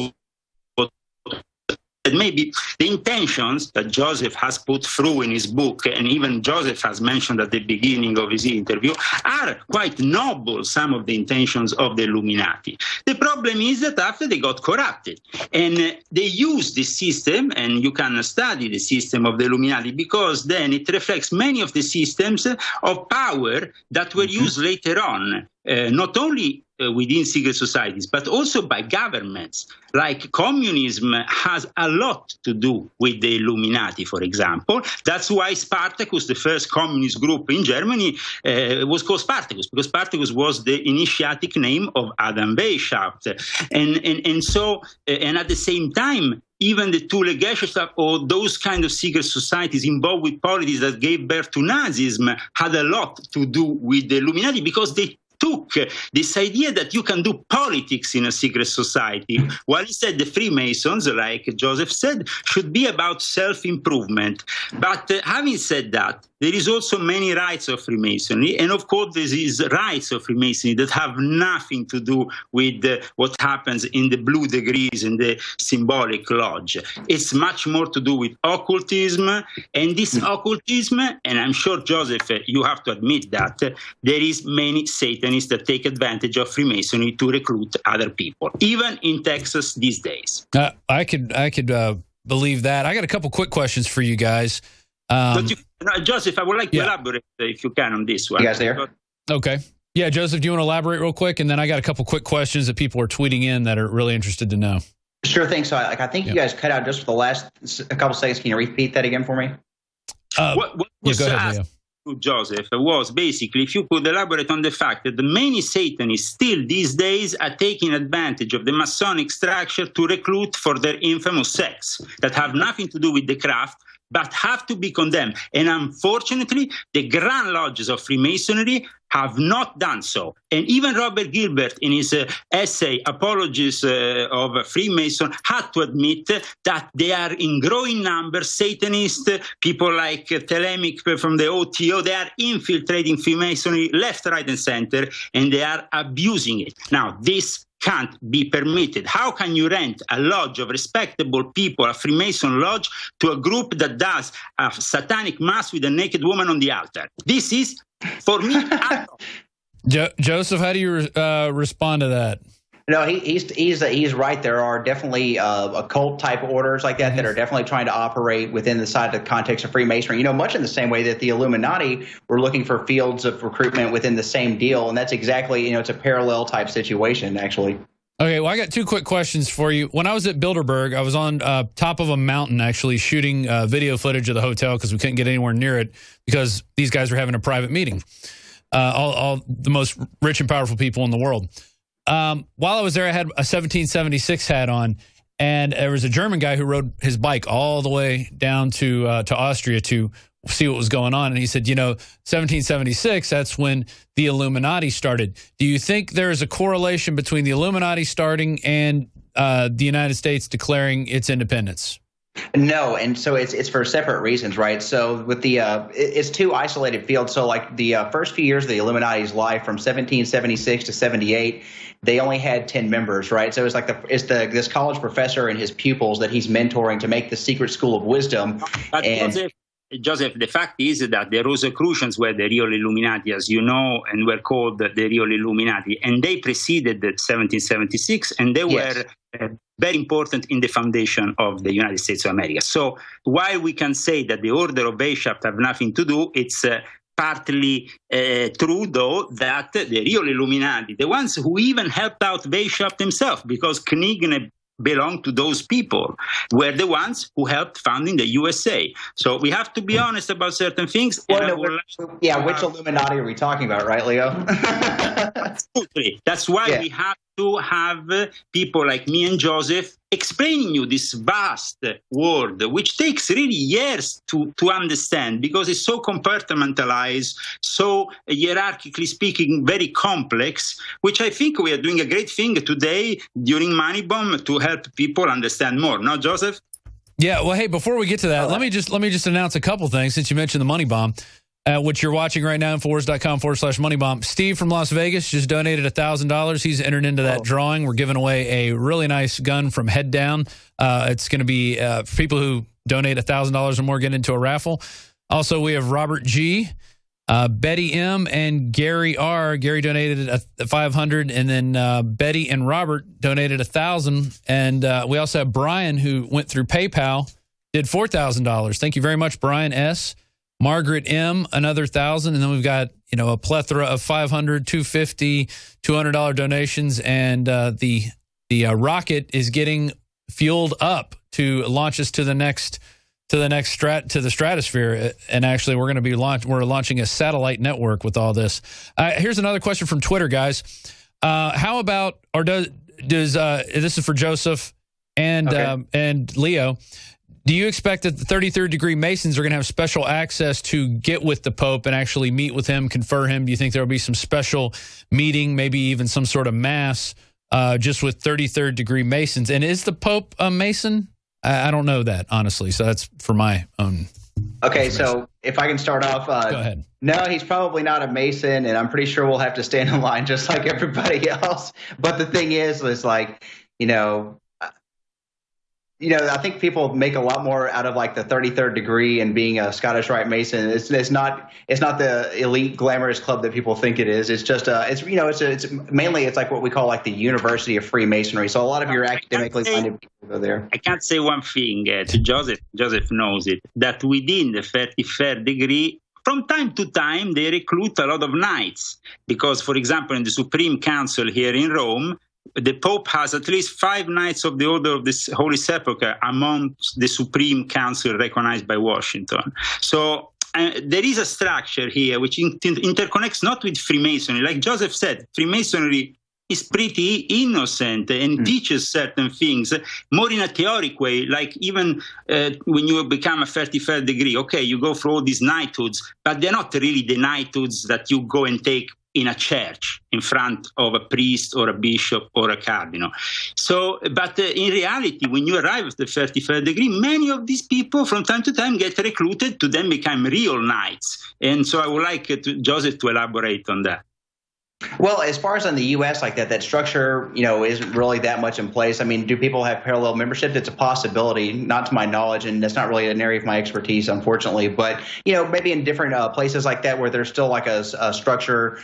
maybe the intentions that Joseph has put through in his book, and even Joseph has mentioned at the beginning of his interview, are quite noble, some of the intentions of the Illuminati. The problem is that after they got corrupted, and they used this system, and you can study the system of the Illuminati, because then it reflects many of the systems of power that were used later on, not only within secret societies, but also by governments. Like communism has a lot to do with the Illuminati, for example. That's why Spartacus, the first communist group in Germany, was called Spartacus, because Spartacus was the initiatic name of Adam Weishaupt. And at the same time, even the two Gesellschaft or those kind of secret societies involved with politics that gave birth to Nazism had a lot to do with the Illuminati, because they took this idea that you can do politics in a secret society, while instead the Freemasons, like Joseph said, should be about self-improvement. But having said that, there is also many rights of Freemasonry, and of course there is rights of Freemasonry that have nothing to do with what happens in the Blue Degrees and the Symbolic Lodge. It's much more to do with occultism, and this occultism, and I'm sure, Joseph, you have to admit that there is many Satanists that take advantage of Freemasonry to recruit other people, even in Texas these days. I could believe that. I got a couple quick questions for you guys. Joseph, I would like to elaborate, if you can, on this one. You guys there? Okay. Yeah, Joseph, do you want to elaborate real quick? And then I got a couple quick questions that people are tweeting in that are really interested to know. Sure thing. So I think you guys cut out just for the last a couple seconds. Can you repeat that again for me? What was asked to Joseph was basically, if you could elaborate on the fact that the many Satanists still these days are taking advantage of the Masonic structure to recruit for their infamous sects that have nothing to do with the craft, but have to be condemned. And unfortunately, the Grand Lodges of Freemasonry have not done so. And even Robert Gilbert, in his essay, Apologies of Freemason, had to admit that they are in growing numbers, Satanists, people like Telemic from the OTO, they are infiltrating Freemasonry left, right, and center, and they are abusing it. Now, this can't be permitted. How can you rent a lodge of respectable people, a Freemason lodge, to a group that does a satanic mass with a naked woman on the altar? This is, for me, Joseph, how do you respond to that? No, he's right. There are definitely occult type orders like that are definitely trying to operate within the context of Freemasonry. You know, much in the same way that the Illuminati were looking for fields of recruitment within the same deal, and that's exactly, you know, it's a parallel type situation actually. Okay, well, I got two quick questions for you. When I was at Bilderberg, I was on top of a mountain actually shooting video footage of the hotel because we couldn't get anywhere near it because these guys were having a private meeting. All the most rich and powerful people in the world. While I was there, I had a 1776 hat on, and there was a German guy who rode his bike all the way down to Austria to see what was going on. And he said, you know, 1776, that's when the Illuminati started. Do you think there is a correlation between the Illuminati starting and the United States declaring its independence? No, and so it's for separate reasons, right? So with the it's two isolated fields. So like the first few years of the Illuminati's life, from 1776 to 78, they only had 10 members, right? So it's like this college professor and his pupils that he's mentoring to make the secret school of wisdom. But Joseph, the fact is that the Rosicrucians were the real Illuminati, as you know, and were called the real Illuminati, and they preceded 1776, and they were very important in the foundation of the United States of America. So while we can say that the Order of Weishaupt have nothing to do, it's partly true, though, that the real Illuminati, the ones who even helped out Weishaupt himself, because Knighton belonged to those people, were the ones who helped founding the USA. So we have to be honest about certain things. Well, which Illuminati are we talking about, right, Leo? Absolutely. That's why we have to have people like me and Joseph explaining you this vast world, which takes really years to understand, because it's so compartmentalized, so hierarchically speaking, very complex, which I think we are doing a great thing today during Money Bomb to help people understand more. No, Joseph? Yeah, well, hey, before we get to that, let me just announce a couple things since you mentioned the Money Bomb. which you're watching right now, Infowars.com/moneybomb. Steve from Las Vegas just donated $1,000. He's entered into that drawing. We're giving away a really nice gun from Head Down. It's going to be for people who donate $1,000 or more, get into a raffle. Also, we have Robert G., Betty M., and Gary R. Gary donated $500, and then Betty and Robert donated $1,000. And we also have Brian, who went through PayPal, did $4,000. Thank you very much, Brian S. Margaret M., another $1,000, and then we've got a plethora of $500, $250, $200 donations, and the rocket is getting fueled up to launch us to the stratosphere. And actually, we're launching a satellite network with all this. Here's another question from Twitter, guys. How about, or does this is for Joseph and Leo? Do you expect that the 33rd degree Masons are going to have special access to get with the Pope and actually meet with him, confer him? Do you think there will be some special meeting, maybe even some sort of mass, just with 33rd degree Masons? And is the Pope a Mason? I don't know that, honestly. So that's for my own. Okay, so if I can start off. Go ahead. No, he's probably not a Mason, and I'm pretty sure we'll have to stand in line just like everybody else. But the thing is like, I think people make a lot more out of like the 33rd degree and being a Scottish Rite Mason. It's not the elite glamorous club that people think it is. It's just it's mainly like what we call like the University of Freemasonry. So a lot of your academically minded people go there. I can't say one thing to Joseph. Joseph knows it, that within the 33rd degree, from time to time, they recruit a lot of knights because, for example, in the Supreme Council here in Rome, the Pope has at least 5 Knights of the Order of the Holy Sepulchre among the Supreme Council recognized by Washington. So there is a structure here which interconnects not with Freemasonry. Like Joseph said, Freemasonry is pretty innocent and teaches certain things more in a theoric way, like even when you become a 33rd degree, okay, you go through all these knighthoods, but they're not really the knighthoods that you go and take in a church in front of a priest or a bishop or a cardinal. So, but in reality, when you arrive at the 33rd degree, many of these people from time to time get recruited to then become real knights. And so I would like Joseph to elaborate on that. Well, as far as in the U.S., like that structure, isn't really that much in place. I mean, do people have parallel membership? It's a possibility, not to my knowledge, and that's not really an area of my expertise, unfortunately. But, maybe in different places like that where there's still like a structure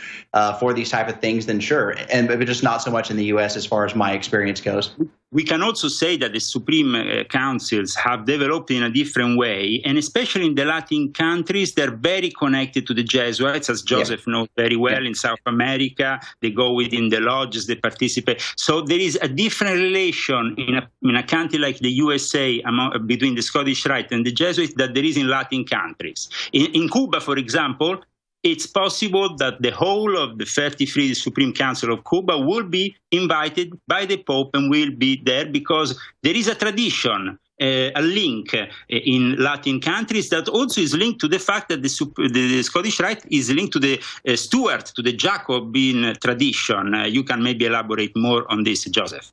for these type of things, then sure. But just not so much in the U.S. as far as my experience goes. We can also say that the Supreme Councils have developed in a different way, and especially in the Latin countries, they're very connected to the Jesuits, as Joseph knows very well. In South America, they go within the lodges, they participate. So there is a different relation in a country like the USA between the Scottish Rite and the Jesuits that there is in Latin countries. In Cuba, for example, it's possible that the whole of the 33 Supreme Council of Cuba will be invited by the Pope and will be there because there is a tradition, a link in Latin countries that also is linked to the fact that the Scottish Rite is linked to the Stuart, to the Jacobin tradition. You can maybe elaborate more on this, Joseph.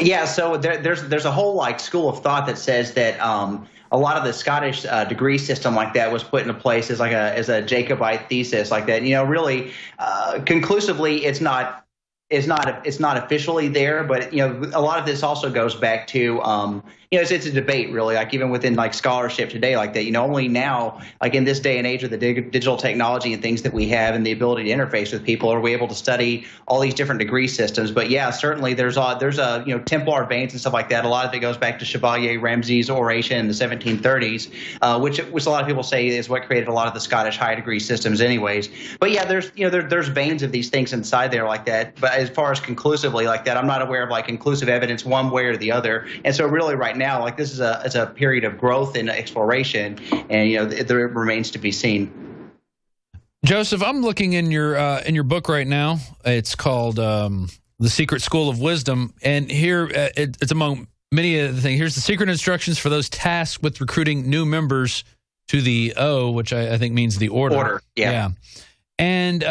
Yeah, so there's a whole like school of thought that says that a lot of the Scottish degree system like that was put into place as a Jacobite thesis like that. Really conclusively, it's not officially there, but a lot of this also goes back to it's a debate really, like even within like scholarship today like that. Only now, like in this day and age of the digital technology and things that we have and the ability to interface with people, are we able to study all these different degree systems. But yeah, certainly there's a Templar veins and stuff like that. A lot of it goes back to Chevalier Ramsay's oration in the 1730s, which a lot of people say is what created a lot of the Scottish high degree systems anyways. But yeah, there's veins of these things inside there like that. But as far as conclusively like that, I'm not aware of like conclusive evidence one way or the other. And so really right now, like this is a period of growth and exploration, and it remains to be seen. Joseph, I'm looking in your book right now. It's called The Secret School of Wisdom, and here it's among many of the things. Here's the secret instructions for those tasked with recruiting new members to the O, which I think means the order. Yeah. And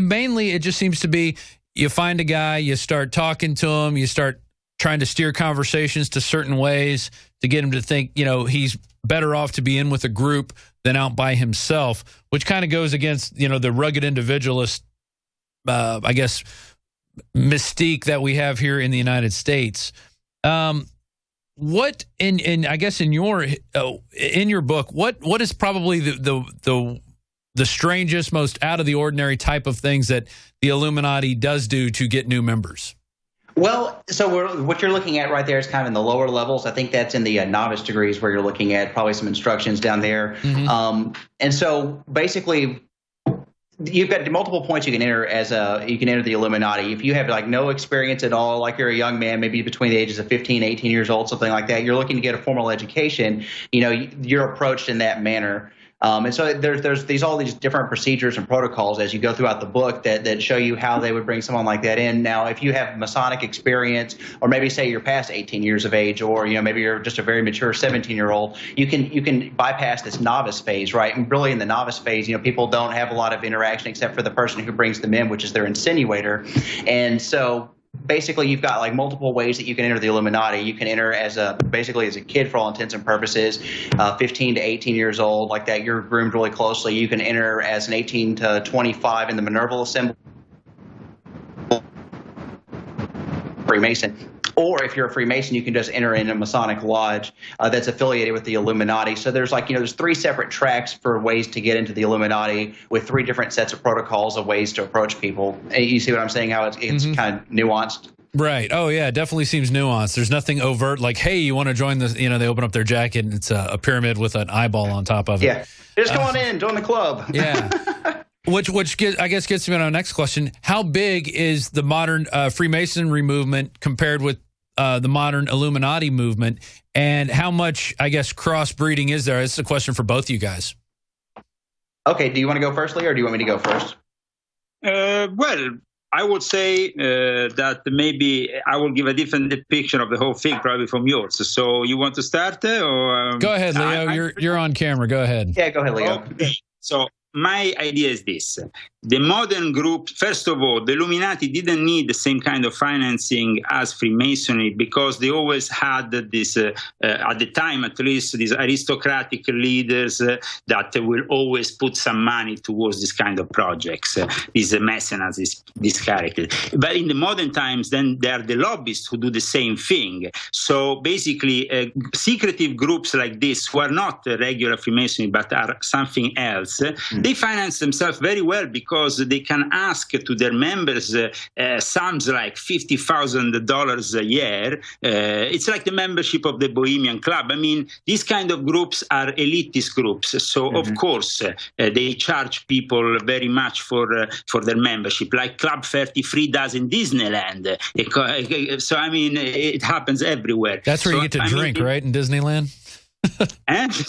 mainly it just seems to be you find a guy, you start talking to him, you start trying to steer conversations to certain ways to get him to think, he's better off to be in with a group than out by himself, which kind of goes against, the rugged individualist, I guess, mystique that we have here in the United States. What I guess in your book, what is probably the strangest, most out of the ordinary type of things that the Illuminati does do to get new members? Well, so what you're looking at right there is kind of in the lower levels. I think that's in the novice degrees where you're looking at probably some instructions down there. Mm-hmm. And so basically, you've got multiple points you can enter you can enter the Illuminati. If you have like no experience at all, like you're a young man, maybe between the ages of 15, 18 years old, something like that, you're looking to get a formal education, you're approached in that manner. And so there's all these different procedures and protocols as you go throughout the book that show you how they would bring someone like that in. Now, if you have Masonic experience, or maybe say you're past 18 years of age, or maybe you're just a very mature 17-year-old, you can bypass this novice phase, right? And really in the novice phase, people don't have a lot of interaction except for the person who brings them in, which is their insinuator. And so basically, you've got like multiple ways that you can enter the Illuminati. You can enter as a kid for all intents and purposes, 15 to 18 years old, like that. You're groomed really closely. You can enter as an 18 to 25 in the Minerval Assembly, Freemason. Or if you're a Freemason, you can just enter in a Masonic lodge that's affiliated with the Illuminati. So there's there's 3 separate tracks for ways to get into the Illuminati, with 3 different sets of protocols of ways to approach people. You see what I'm saying? How it's mm-hmm. kind of nuanced. Right. Oh, yeah. It definitely seems nuanced. There's nothing overt like, hey, you want to join this? They open up their jacket and it's a pyramid with an eyeball on top of it. Yeah. Just go on in, join the club. Yeah. Which I guess gets me on our next question. How big is the modern Freemasonry movement compared with the modern Illuminati movement? And how much, I guess, crossbreeding is there? This is a question for both you guys. Okay. Do you want to go first, Lee, or do you want me to go first? Well, I would say that maybe I will give a different depiction of the whole thing, probably from yours. So you want to start? Or go ahead, Leo. You're on camera. Go ahead. Yeah, go ahead, Leo. Okay. So my idea is this. The modern group, first of all, the Illuminati didn't need the same kind of financing as Freemasonry, because they always had this, at the time at least, these aristocratic leaders that will always put some money towards this kind of projects, these mecenas, these characters. But in the modern times, then there are the lobbyists who do the same thing. So basically, secretive groups like this, who are not regular Freemasonry but are something else, they finance themselves very well, because they can ask to their members sums like $50,000 a year. It's like the membership of the Bohemian Club. I mean, these kind of groups are elitist groups. So, of course, they charge people very much for their membership, like Club 33 does in Disneyland. So, I mean, it happens everywhere. That's where you get to drink, right, in Disneyland?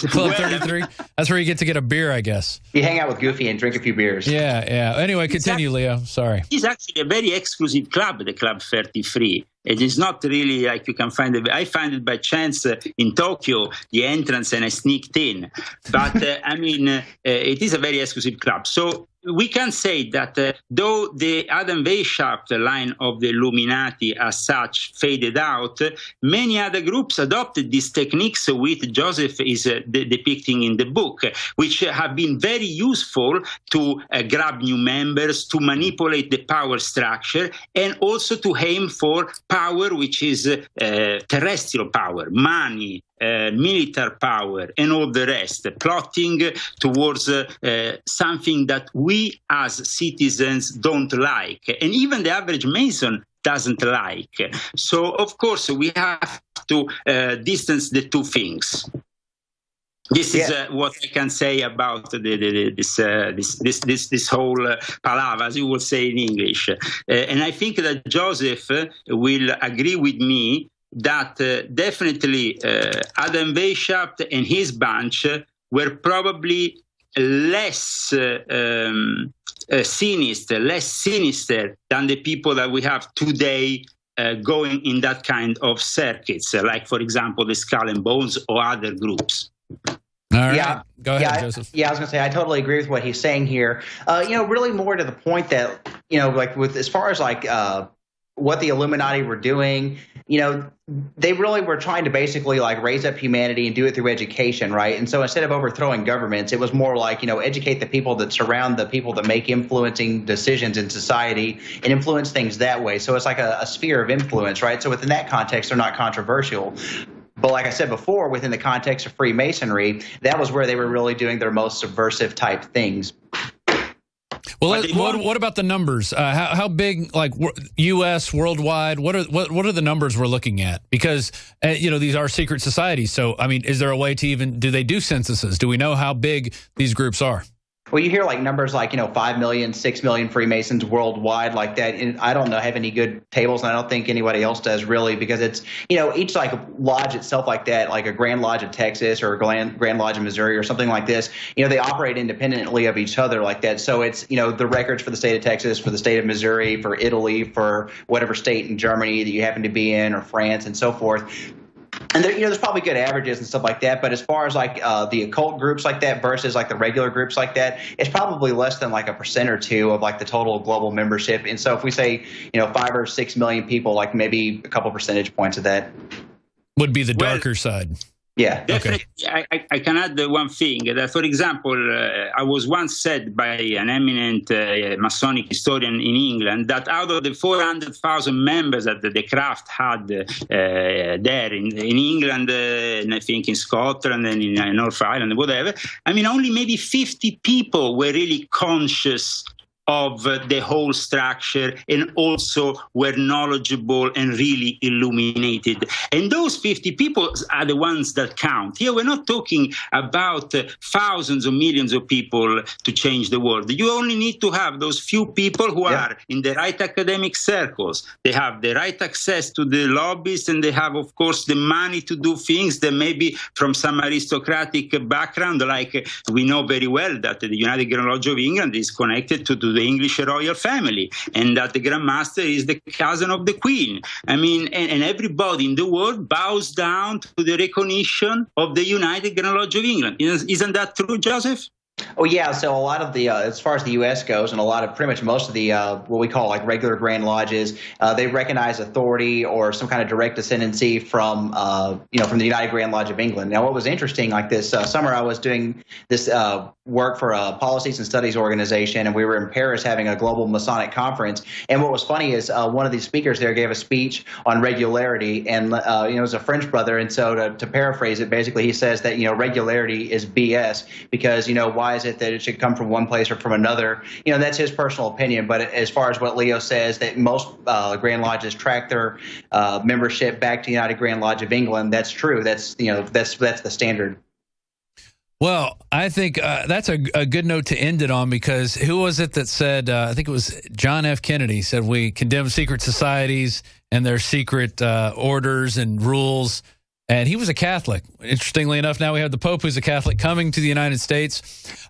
Club 33. That's where you get to get a beer, I guess. You hang out with Goofy and drink a few beers. Yeah. Anyway, continue, Leo. Sorry. It's actually a very exclusive club, the Club 33. It is not really like you can find it. I found it by chance in Tokyo, the entrance, and I sneaked in. But, I mean, it is a very exclusive club. So we can say that though the Adam Weishaupt line of the Illuminati as such faded out, many other groups adopted these techniques which Joseph is depicting in the book, which have been very useful to grab new members, to manipulate the power structure, and also to aim for power which is terrestrial power, money, military power, and all the rest, plotting towards something that we as citizens don't like, and even the average Mason doesn't like. So, of course, we have to distance the two things. This is what I can say about this whole palaver, as you would say in English. And I think that Joseph will agree with me that definitely Adam Weishaupt and his bunch were probably less sinister than the people that we have today going in that kind of circuits, like, for example, the Skull and Bones or other groups. All right. Go ahead, Joseph. I was going to say, I totally agree with what he's saying here. Really more to the point that, like with as far as like what the Illuminati were doing, they really were trying to basically like raise up humanity and do it through education, right? And so instead of overthrowing governments, it was more like, educate the people that surround the people that make influencing decisions in society and influence things that way. So it's like a sphere of influence, right? So within that context, they're not controversial. But like I said before, within the context of Freemasonry, that was where they were really doing their most subversive type things. Well, what about the numbers? How big, like U.S. worldwide? What are the numbers we're looking at? Because these are secret societies. So I mean, is there a way to do they do censuses? Do we know how big these groups are? Well, you hear like numbers like 5 million, 6 million Freemasons worldwide like that. And I don't have any good tables, and I don't think anybody else does really, because it's each like lodge itself like that, like a Grand Lodge of Texas or a Grand Lodge of Missouri or something like this. They operate independently of each other like that. So it's the records for the state of Texas, for the state of Missouri, for Italy, for whatever state in Germany that you happen to be in, or France, and so forth. And there's probably good averages and stuff like that. But as far as like the occult groups like that versus like the regular groups like that, it's probably less than like 1% or 2% of like the total global membership. And so if we say, 5 or 6 million people, like maybe a couple percentage points of that would be the darker side. Yeah. Definitely. Okay. I can add one thing. That, for example, I was once said by an eminent Masonic historian in England that out of the 400,000 members that the craft had there in England, and I think in Scotland and in North Ireland, whatever, I mean, only maybe 50 people were really conscious of the whole structure and also were knowledgeable and really illuminated. And those 50 people are the ones that count. Here we're not talking about thousands or millions of people to change the world. You only need to have those few people who are in the right academic circles. They have the right access to the lobbies, and they have, of course, the money to do things that maybe from some aristocratic background, like we know very well that the United Grand Lodge of England is connected to the English royal family, and that the Grand Master is the cousin of the Queen. I mean, and everybody in the world bows down to the recognition of the United Grand Lodge of England. Isn't that true, Joseph? Oh, yeah. So a lot of the, as far as the U.S. goes, and a lot of pretty much most of the what we call like regular Grand Lodges, they recognize authority or some kind of direct ascendancy from from the United Grand Lodge of England. Now, what was interesting, like this summer, I was doing this work for a policies and studies organization, and we were in Paris having a global Masonic conference. And what was funny is one of these speakers there gave a speech on regularity, and it was a French brother. And so to paraphrase it, basically he says that regularity is BS, because why is it that it should come from one place or from another? That's his personal opinion. But as far as what Leo says, that most Grand Lodges track their membership back to the United Grand Lodge of England, that's true. That's that's the standard. Well, I think that's a good note to end it on, because who was it that said, I think it was John F. Kennedy, said we condemn secret societies and their secret orders and rules. And he was a Catholic. Interestingly enough, now we have the Pope, who's a Catholic, coming to the United States.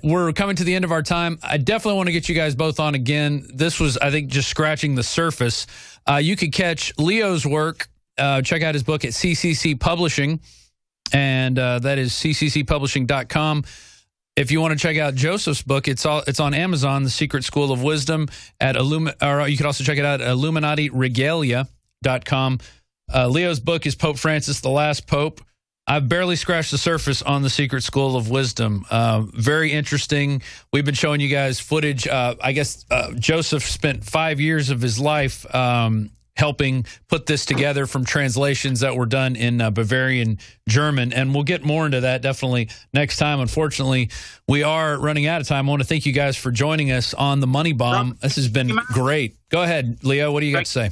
We're coming to the end of our time. I definitely want to get you guys both on again. This was, I think, just scratching the surface. You could catch Leo's work. Check out his book at CCC Publishing, and that is cccpublishing.com. If you want to check out Joseph's book, it's on Amazon, The Secret School of Wisdom, or you could also check it out at illuminatiregalia.com. Leo's book is Pope Francis, the Last Pope. I've barely scratched the surface on the Secret School of Wisdom. Very interesting. We've been showing you guys footage. I guess Joseph spent 5 years of his life helping put this together from translations that were done in Bavarian German. And we'll get more into that definitely next time. Unfortunately, we are running out of time. I want to thank you guys for joining us on the Money Bomb. This has been great. Go ahead, Leo. What do you got to say?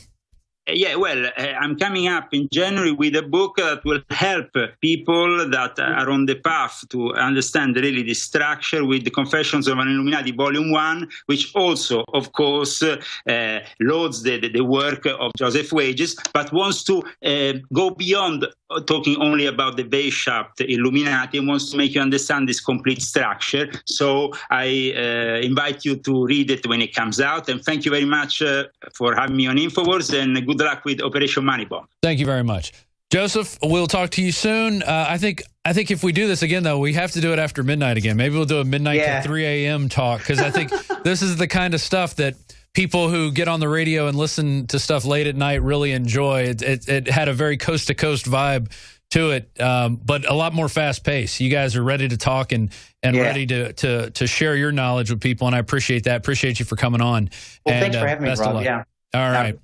Yeah, well, I'm coming up in January with a book that will help people that are on the path to understand really the structure, with the Confessions of an Illuminati, Volume 1, which also, of course, loads the work of Joseph Wages, but wants to go beyond talking only about the base shaft Illuminati, and wants to make you understand this complete structure. So I invite you to read it when it comes out. And thank you very much for having me on Infowars, and good luck with Operation Moneybomb. Thank you very much. Joseph, we'll talk to you soon. I think if we do this again, though, we have to do it after midnight again. Maybe we'll do a midnight to 3 a.m. talk, because I think this is the kind of stuff that people who get on the radio and listen to stuff late at night really enjoy. It had a very coast-to-coast vibe to it, but a lot more fast-paced. You guys are ready to talk and ready to share your knowledge with people, and I appreciate that. Appreciate you for coming on. Well, thanks for having me, Rob. Yeah. All right.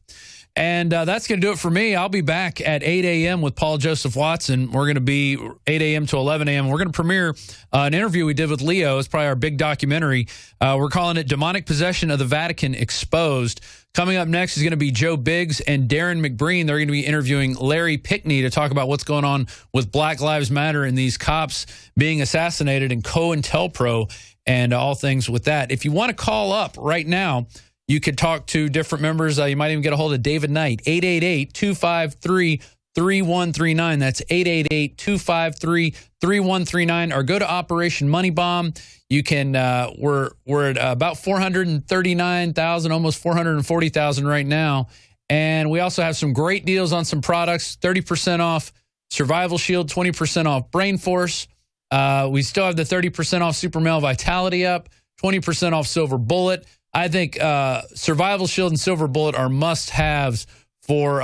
And that's going to do it for me. I'll be back at 8 a.m. with Paul Joseph Watson. We're going to be 8 a.m. to 11 a.m. We're going to premiere an interview we did with Leo. It's probably our big documentary. We're calling it Demonic Possession of the Vatican Exposed. Coming up next is going to be Joe Biggs and Darren McBreen. They're going to be interviewing Larry Pickney to talk about what's going on with Black Lives Matter and these cops being assassinated in COINTELPRO and all things with that. If you want to call up right now, you could talk to different members. You might even get a hold of David Knight, 888-253-3139. That's 888-253-3139. Or go to Operation Money Bomb. You can. We're at about 439,000, almost 440,000 right now. And we also have some great deals on some products: 30% off Survival Shield, 20% off Brain Force. We still have the 30% off Super Male Vitality up, 20% off Silver Bullet. I think Survival Shield and Silver Bullet are must-haves for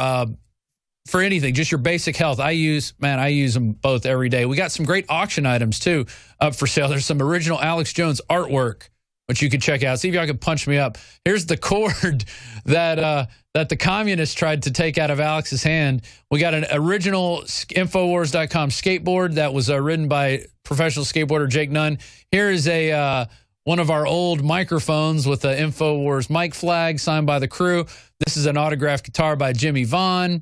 anything, just your basic health. I use them both every day. We got some great auction items, too, up for sale. There's some original Alex Jones artwork, which you can check out. See if y'all can punch me up. Here's the cord that the communists tried to take out of Alex's hand. We got an original Infowars.com skateboard that was ridden by professional skateboarder Jake Nunn. Here is one of our old microphones with the Infowars mic flag signed by the crew. This is an autographed guitar by Jimmy Vaughn.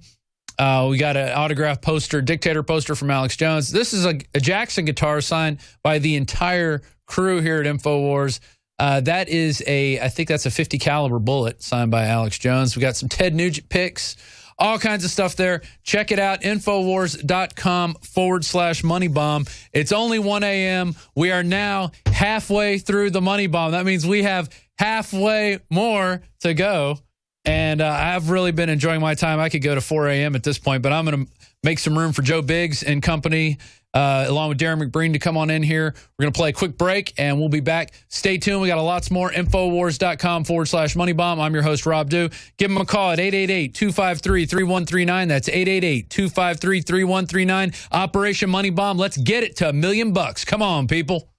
We got an autographed poster, dictator poster from Alex Jones. This is a Jackson guitar signed by the entire crew here at Infowars. That is I think that's a 50 caliber bullet signed by Alex Jones. We got some Ted Nugent picks, all kinds of stuff there. Check it out, Infowars.com/moneybomb. It's only 1 a.m. We are now halfway through the money bomb. That means we have halfway more to go. And I've really been enjoying my time. I could go to 4 a.m. at this point, but I'm going to make some room for Joe Biggs and company, along with Darren McBreen, to come on in here. We're going to play a quick break, and we'll be back. Stay tuned. We got lots more. Infowars.com/moneybomb. I'm your host, Rob Dew. Give them a call at 888-253-3139. That's 888-253-3139. Operation Money Bomb. Let's get it to $1 million. Come on, people.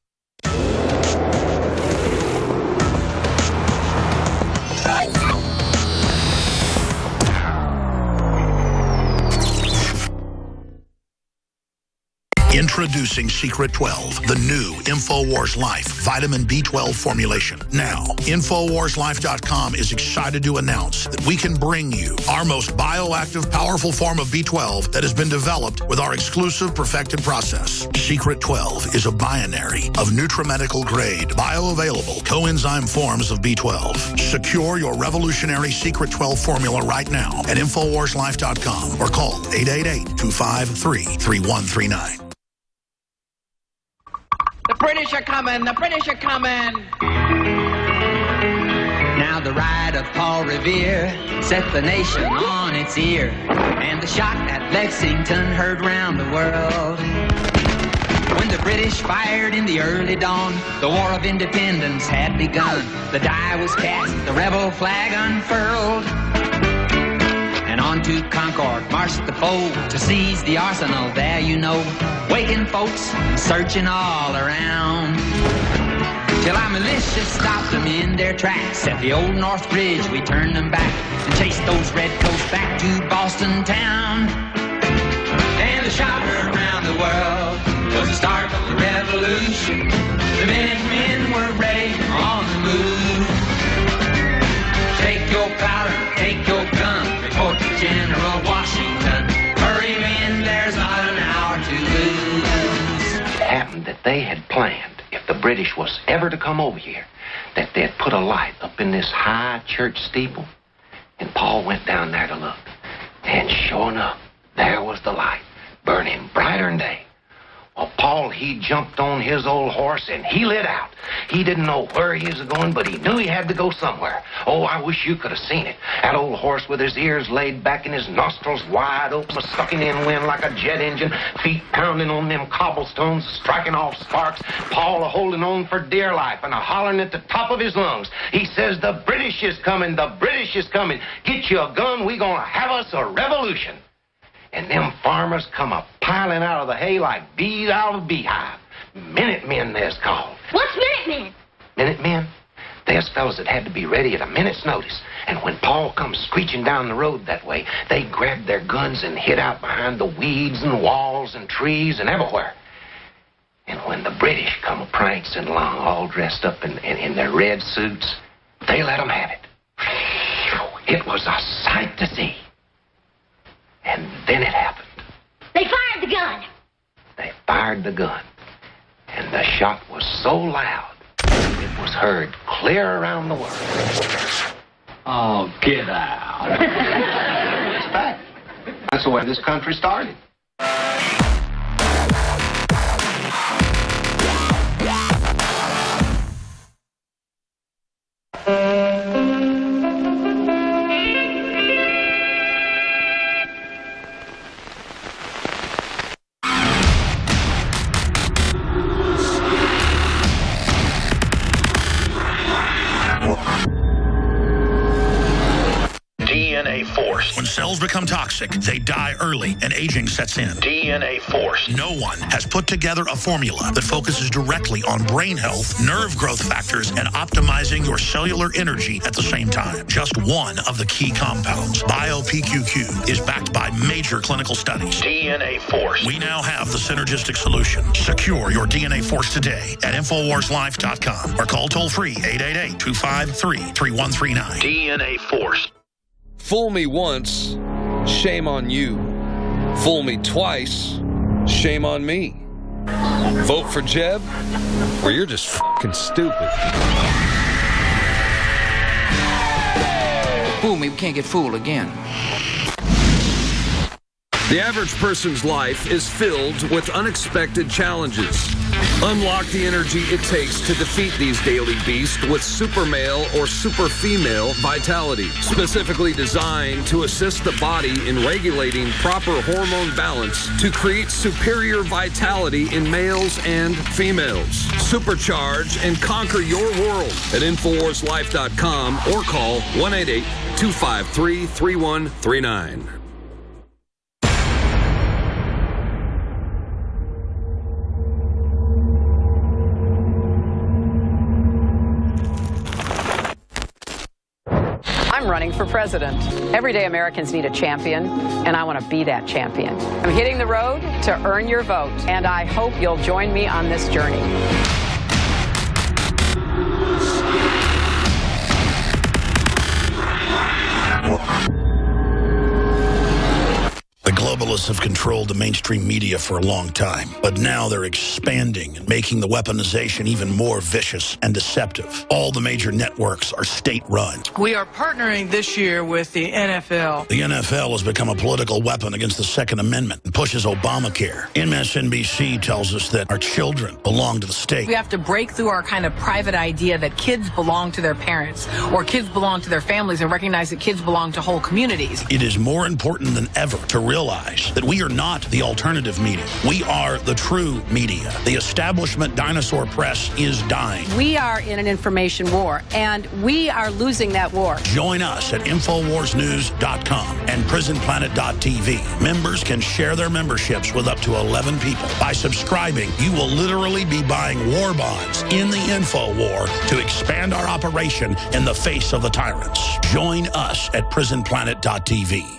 Introducing Secret 12, the new Infowars Life vitamin B12 formulation. Now, InfowarsLife.com is excited to announce that we can bring you our most bioactive, powerful form of B12 that has been developed with our exclusive perfected process. Secret 12 is a binary of nutramedical grade, bioavailable coenzyme forms of B12. Secure your revolutionary Secret 12 formula right now at InfowarsLife.com or call 888-253-3139. The British are coming! The British are coming! Now the ride of Paul Revere set the nation on its ear, and the shot at Lexington heard round the world. When the British fired in the early dawn, the War of Independence had begun. The die was cast, the rebel flag unfurled, and on to Concord marched the foe to seize the arsenal there, you know, waking folks, searching all around, till our militia stopped them in their tracks. At the old North Bridge we turned them back and chased those redcoats back to Boston town. And the shot heard around the world was the start of the revolution. The Minutemen were ready on the move. Take your powder, take your gun, report to General Washington. Hurry in, there's not an hour to lose. It happened that they had planned, if the British was ever to come over here, that they'd put a light up in this high church steeple. And Paul went down there to look. And sure enough, there was the light, burning brighter than day. Well, Paul, he jumped on his old horse and he lit out. He didn't know where he was going, but he knew he had to go somewhere. Oh, I wish you could have seen it. That old horse with his ears laid back and his nostrils wide open, sucking in wind like a jet engine, feet pounding on them cobblestones, striking off sparks. Paul holding on for dear life and hollering at the top of his lungs. He says, the British is coming, the British is coming. Get you a gun, we gonna have us a revolution. And them farmers come a-piling out of the hay like bees out of a beehive. Minutemen, they's called. What's Minutemen? Minutemen? There's fellas that had to be ready at a minute's notice. And when Paul comes screeching down the road that way, they grabbed their guns and hid out behind the weeds and walls and trees and everywhere. And when the British come a-prancing along, all dressed up in their red suits, they let them have it. It was a sight to see. And then it happened. They fired the gun. They fired the gun. And the shot was so loud, it was heard clear around the world. Oh, get out. It's fact. That's the way this country started. DNA force. When cells become toxic, they die early and aging sets in. DNA force. No one has put together a formula that focuses directly on brain health, nerve growth factors, and optimizing your cellular energy at the same time. Just one of the key compounds, BioPQQ, is backed by major clinical studies. DNA force. We now have the synergistic solution. Secure your DNA force today at InfoWarsLife.com or call toll-free 888-253-3139. DNA force. Fool me once, shame on you. Fool me twice, shame on me. Vote for Jeb, or you're just fucking stupid. Fool me, we can't get fooled again. The average person's life is filled with unexpected challenges. Unlock the energy it takes to defeat these daily beasts with super male or super female vitality, specifically designed to assist the body in regulating proper hormone balance to create superior vitality in males and females. Supercharge and conquer your world at InfoWarsLife.com or call 1-888-253-3139. I'm running for president. Everyday Americans need a champion, and I want to be that champion. I'm hitting the road to earn your vote, and I hope you'll join me on this journey. The globalists have controlled the mainstream media for a long time, but now they're expanding and making the weaponization even more vicious and deceptive. All the major networks are state-run. We are partnering this year with the NFL. The NFL has become a political weapon against the Second Amendment and pushes Obamacare. MSNBC tells us that our children belong to the state. We have to break through our kind of private idea that kids belong to their parents or kids belong to their families and recognize that kids belong to whole communities. It is more important than ever to realize that we are not the alternative media. We are the true media. The establishment dinosaur press is dying. We are in an information war, and we are losing that war. Join us at InfoWarsNews.com and PrisonPlanet.tv. Members can share their memberships with up to 11 people. By subscribing, you will literally be buying war bonds in the info war to expand our operation in the face of the tyrants. Join us at PrisonPlanet.tv.